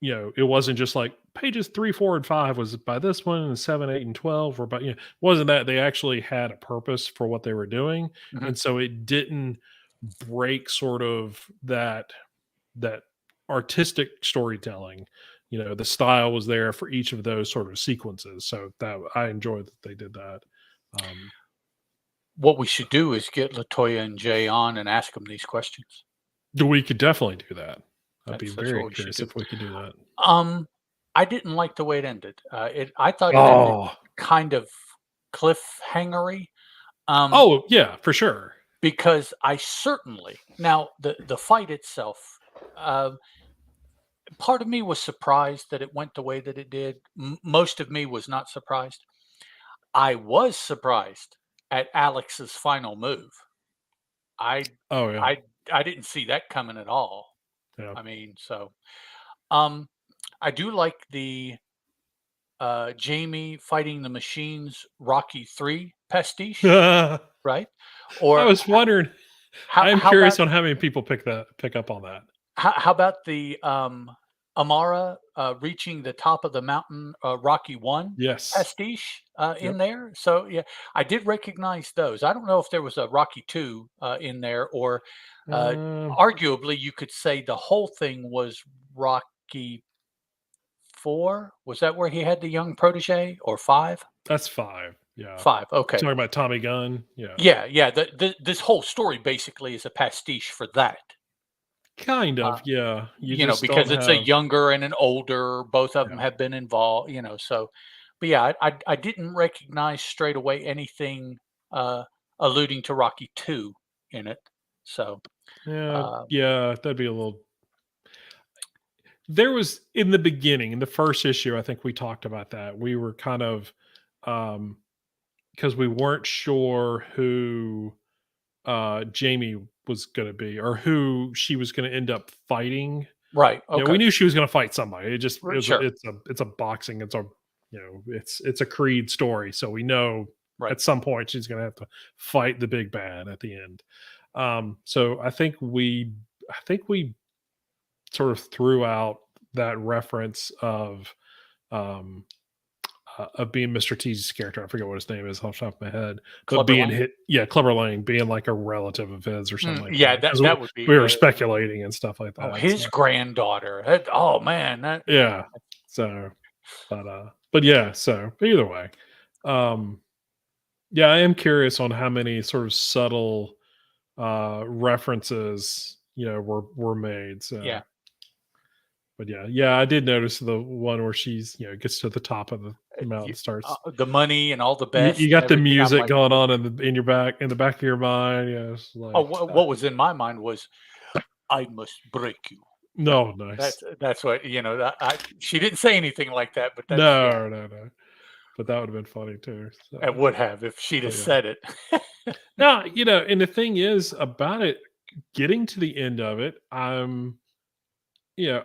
it wasn't just like pages 3, 4, and 5 was by this one, and 7, 8, and 12 were by, wasn't that they actually had a purpose for what they were doing. Mhm. And so it didn't break sort of that artistic storytelling. The style was there for each of those sort of sequences. So that I enjoyed that they did that. Um, What we should do is get Latoya and Jay on and ask them these questions. we could definitely do that. I'd be That's very what we should curious do. if we could do that. Um, I didn't like the way it ended. I thought it ended Oh, kind of cliffhangery. Um, oh yeah, for sure. because I certainly now the fight itself. Uh, Part of me was surprised that it went the way that it did. Most of me was not surprised. I was surprised at Alex's final move. I Oh yeah, I I didn't see that coming at all. yeah. I mean, so um I do like the Jamie fighting the machines Rocky 3 pastiche, I right? Or was wondering. I am how about curious on how many people pick up on that. how about the Amara reaching the top of the mountain Rocky 1 Yes. pastiche in Yep. there? So yeah, I did recognize those. I don't know if there was a Rocky 2 in there, or uh, Um, arguably you could say the whole thing was Rocky 4. Was that where he had the young protege, or 5? that's 5. Yeah. 5. Okay. Talking about Tommy Gunn. Yeah. Yeah, yeah. This whole story basically is a pastiche for that. Kind Uh, of. Yeah. You just don't because it's a have. younger and an older, both of them Yeah. have been involved, so but yeah, I didn't recognize straight away anything uh alluding to Rocky 2 in it. So, Yeah. uh, Yeah. That'd be a little. There was in the beginning, in the first issue, I think we talked about that. We were kind of, um, because we weren't sure who Jamie was going to be or who she was going to end up fighting. right, We okay. knew she was gonna fight somebody. It just it was a Sure. it's a boxing, it's a Creed story, so we know Right. at some point she's gonna have to fight the big bad at the end. So I think we sort of threw out that reference um of being Mr. T's character. I forget what his name is off the top of my head, but Clubber being Lang? hit, yeah, Clever Lane being like a relative of his or something like Yeah, that. that Because that would be we were speculating and stuff like oh, that. his So granddaughter. Oh man, that yeah. yeah. So, but yeah, but either way, um, yeah, I am curious on how many sort of subtle references were made. Yeah. So, but yeah, I did notice the one where she's gets to the top of the mountain, starts. The money and all the You best and got the everything. I'm music like, going on in the back of your mind. Yeah, it's oh, like what was in my mind was, I must break you. no, nice. That's what that she didn't say anything like that, but that's yeah, No, no, no. But that would have been funny too. it So, would have if she'd have but yeah. said it. Now, and the thing is about it, getting to the end of it, yeah,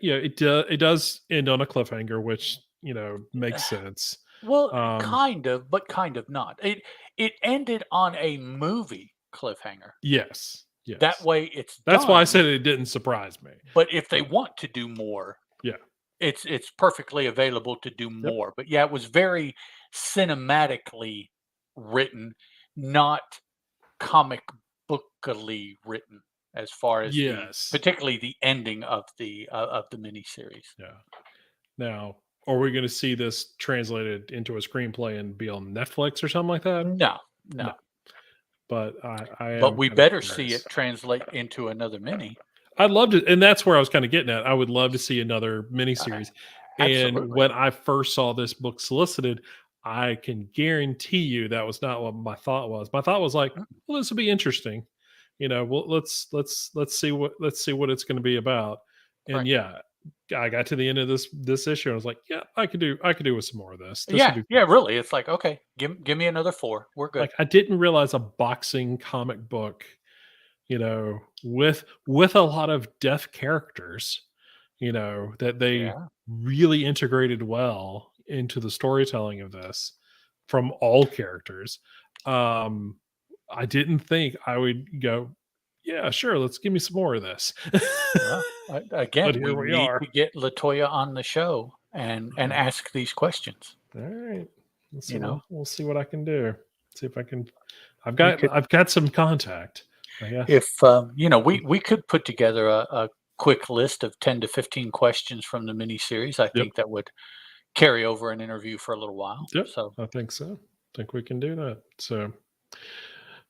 it does end on a cliffhanger, which makes sense. Well, Um, kind of, but kind of not. It ended on a movie cliffhanger. yes, That yes. way it's That's why I done, said it didn't surprise me. but if they want to do more, Yeah. it's perfectly available to do Yep. more. But yeah, it was very cinematically written, not comic bookily written, as far as Yes. particularly the ending of the miniseries. Yeah. Now, are we going to see this translated into a screenplay and be on Netflix or something like that? No, No. no. But I But am we kind of better see curious. it translate into another mini. I'd love to, and that's where I was kind of getting at. I would love to see another Uh, miniseries. And Absolutely. when I first saw this book solicited, I can guarantee you that was not what my thought was. My thought was like, Mm, well, this will be interesting. Well, let's see what it's going to be about. And right. yeah, I got to the end of this issue. And I was like, yeah, I could do with some more of this. This would Yeah, be yeah, fun. really. It's like, okay, give me another 4. We're good. Like I didn't realize a boxing comic book, with a lot of deaf characters, that they Yeah. really integrated well into the storytelling of this from all characters. Um, I didn't think I would go, Yeah, sure. Let's give me some more of this. Well, But again, here we we need are. to get Latoya on the show and Yeah. ask these questions. All right. So You know, we'll see what I can do. See if I can. we could I've got some contact. I guess. if we could put together a quick list of 10 to 15 questions from the mini series. I Yep. think that would carry over an interview for a little while. Yep. So I think so. I think we can do that. So.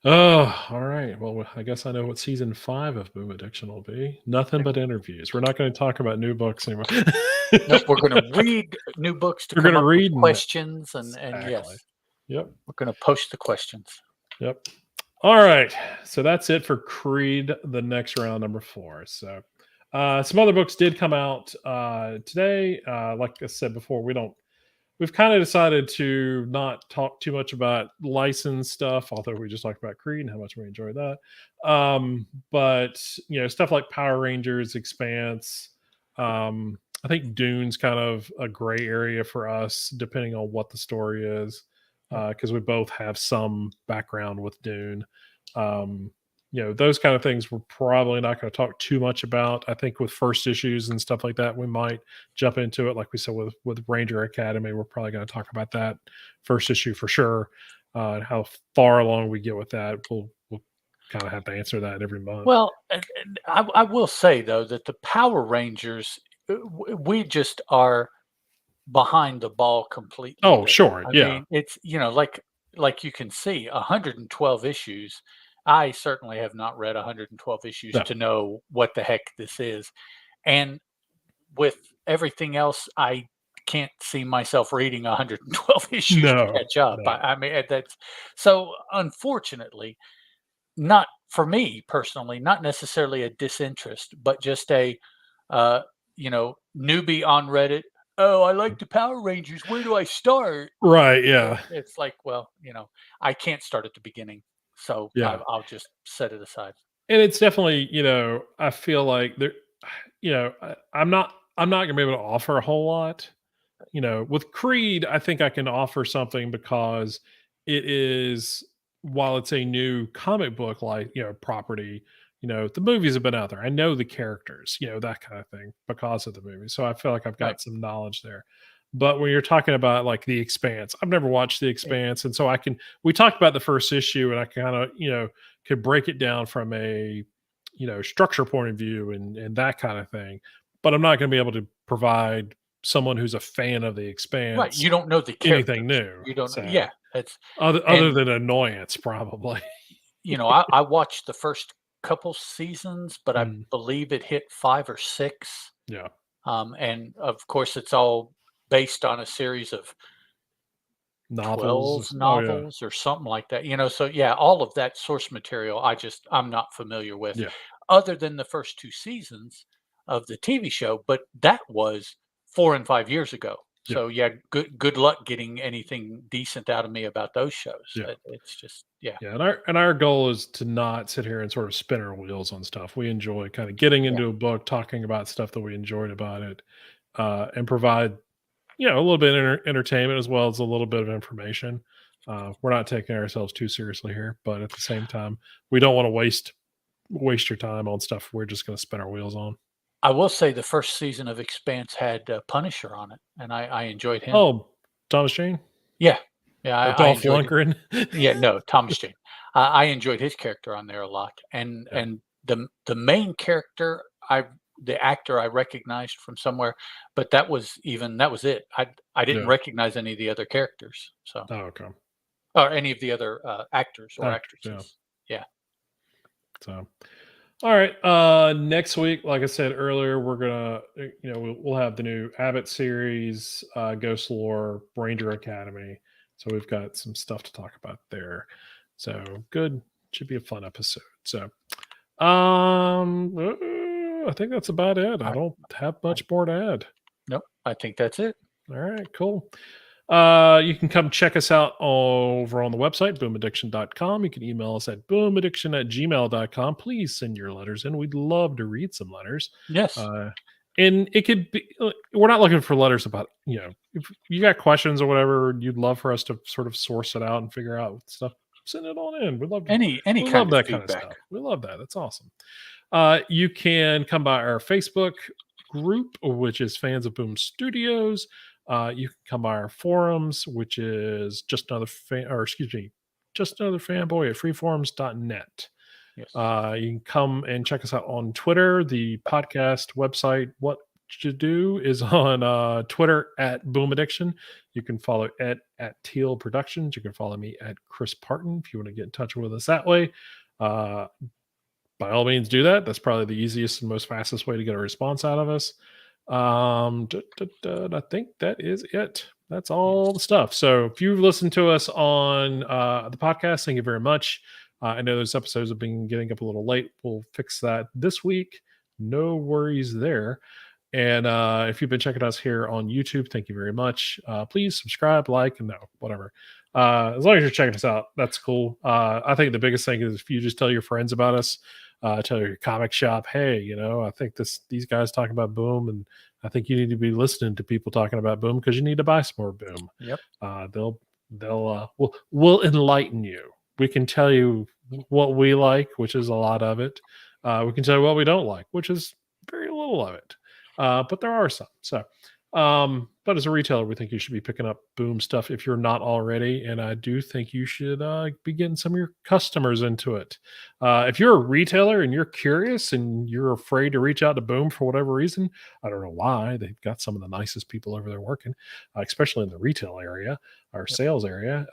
Oh, all right. Well, I guess I know what season 5 of Boom Addiction will be. Nothing but interviews. We're not going to talk about new books anymore. nope, we're going to read new books to We're come going to up with read questions, and exactly. yes, Yep. we're going to post the questions. Yep. All right. So that's it for Creed, the next round, number 4. So some other books did come out today. Like I said before, we've kind of decided to not talk too much about licensed stuff, although we just talked about Creed and how much we enjoyed that. But stuff like Power Rangers, Expanse. I think Dune's kind of a gray area for us, depending on what the story is, Yep. because we both have some background with Dune. Um, those kind of things we're probably not going to talk too much about. I think with first issues and stuff like that, we might jump into it. Like we said with Ranger Academy, we're probably going to talk about that first issue for sure. How far along we get with that, we'll kind of have to answer that every month. Well, and I will say though that the Power Rangers, we just are behind the ball completely Oh, there. sure, I yeah, mean, it's like you can see 112 issues. I certainly have not read 112 issues no, to know what the heck this is. And with everything else, I can't see myself reading 112 issues to no, catch up. no, I mean, that's so unfortunately, not for me personally, not necessarily a disinterest, but just a uh, newbie on Reddit. Oh, I like the Power Rangers. Where do I start? right, yeah, It's like, well, I can't start at the beginning, so yeah. I'll just set it aside. And it's definitely, I feel like there, I'm not going to be able to offer a whole lot. With Creed, I think I can offer something because it is, while it's a new comic book like, property, the movies have been out there. I know the characters, that kind of thing because of the movie. So I feel like I've Right. got some knowledge there. But when you're talking about like The Expanse, I've never watched The Eh, Expanse. And so we talked about the first issue and I kind of, could break it down from a, structure point of view and that kind of thing. But I'm not going to be able to provide someone who's a fan of The right. Expanse You don't know the anything characters. new. You don't know. So Yeah. It's other and than annoyance, probably. I watched the first couple seasons, but I Mm, believe it hit 5 or 6. yeah. And of course, it's all based on a series of Novels. 12 Oh yeah. novels or something like that. So yeah, all of that source material I'm not familiar with, Yeah. other than the first 2 seasons of the TV show, but that was 4 and 5 years ago. Yeah. So yeah, good luck getting anything decent out of me about those shows. Yeah. It's just yeah, Yeah, and our goal is to not sit here and sort of spin our wheels on stuff. We enjoy kind of getting yeah. into a book, talking about stuff that we enjoyed about it, and provide a little bit of entertainment as well as a little bit of information. We're not taking ourselves too seriously here, but at the same time, we don't want to waste your time on stuff we're just going to spin our wheels on. I will say the first season of Expanse had Punisher on it, and I enjoyed him. Oh, Thomas Jane Yeah, yeah, or I Dolph enjoyed it. Lundgren. Yeah, no, Thomas Jane. I enjoyed his character on there a lot, and Yeah, the main character, the actor I recognized from somewhere, but that was it. I didn't yeah. recognize any of the other characters, so Oh, okay. or any of the other actors or Actors, yeah. actresses. Yeah, So, all right. Next week, like I said earlier, we're gonna, we'll have the new Abbott series, Ghost Lore, Ranger Academy. So we've got some stuff to talk about there. So good. Should be a fun episode. So, I think that's about it. I I, don't have I much more to add. nope. I think that's it. All right, cool. You can come check us out over on the website, boomaddiction.com. You can email us at boomaddiction@gmail.com. Please send your letters in. We'd love to read some letters. Yes. Uh, and it could be, we're not looking for letters about, if you got questions or whatever, you'd love for us to sort of source it out and figure out stuff. send it on in. We love Any we kind love of that kind of feedback. stuff. We love that. That's awesome. You can come by our Facebook group, which is Fans of Boom Studios. You can come by our forums, which is just another fanboy at freeforums.net. Yes. You can come and check us out on Twitter. The podcast website, What You Do, is on Twitter at Boom Addiction. You can follow Ed at Teal Productions. You can follow me at Chris Parton if you want to get in touch with us that way. By all means, do that. That's probably the easiest and most fastest way to get a response out of us. I think that is it. That's all the stuff. So if you've listened to us on the podcast, thank you very much. I know those episodes have been getting up a little late. We'll fix that this week. No worries there. And if you've been checking us here on YouTube, thank you very much. Please subscribe, like, and no, whatever. As long as you're checking us out, that's cool. I think the biggest thing is if you just tell your friends about us, tell your comic shop, hey, I think these guys talking about Boom, and I think you need to be listening to people talking about Boom because you need to buy some more Boom. Yep. We'll enlighten you. We can tell you what we like, which is a lot of it. We can tell you what we don't like, which is very little of it. But there are some. So, but as a retailer, we think you should be picking up Boom stuff if you're not already. And I do think you should be getting some of your customers into it. If you're a retailer and you're curious and you're afraid to reach out to Boom for whatever reason, I don't know why. They've got some of the nicest people over there working, especially in the retail area or sales area.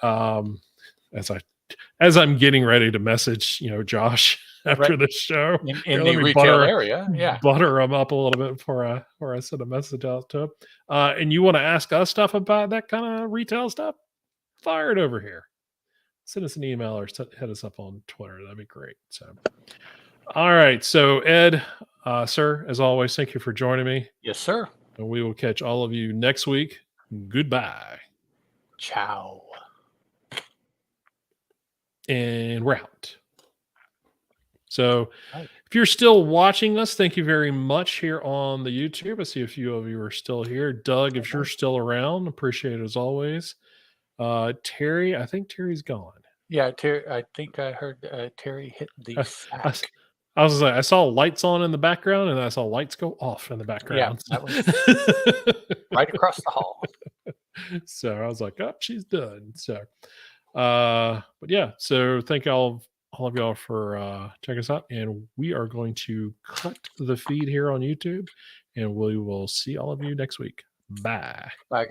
As I'm getting ready to message, Josh after this show, in the retail area, butter him up a little bit before I send a message out to him. And you want to ask us stuff about that kind of retail stuff? Fire it over here. Send us an email or hit us up on Twitter. That'd be great. So, all right. So, Ed, sir, as always, thank you for joining me. Yes, sir. And we will catch all of you next week. Goodbye. Ciao. And we're out. So if you're still watching us, thank you very much here on the YouTube. I see a few of you are still here. Doug, if you're still around, appreciate it as always. Terry, I think Terry's gone. Yeah, Terry, I think I heard Terry hit the sack. I was like, I saw lights on in the background and I saw lights go off in the background. Yeah, that was right across the hall. So I was like, oh, she's done. So but yeah, so thank all of y'all for checking us out, and we are going to cut the feed here on YouTube, and we will see all of you next week. Bye. Bye, guys.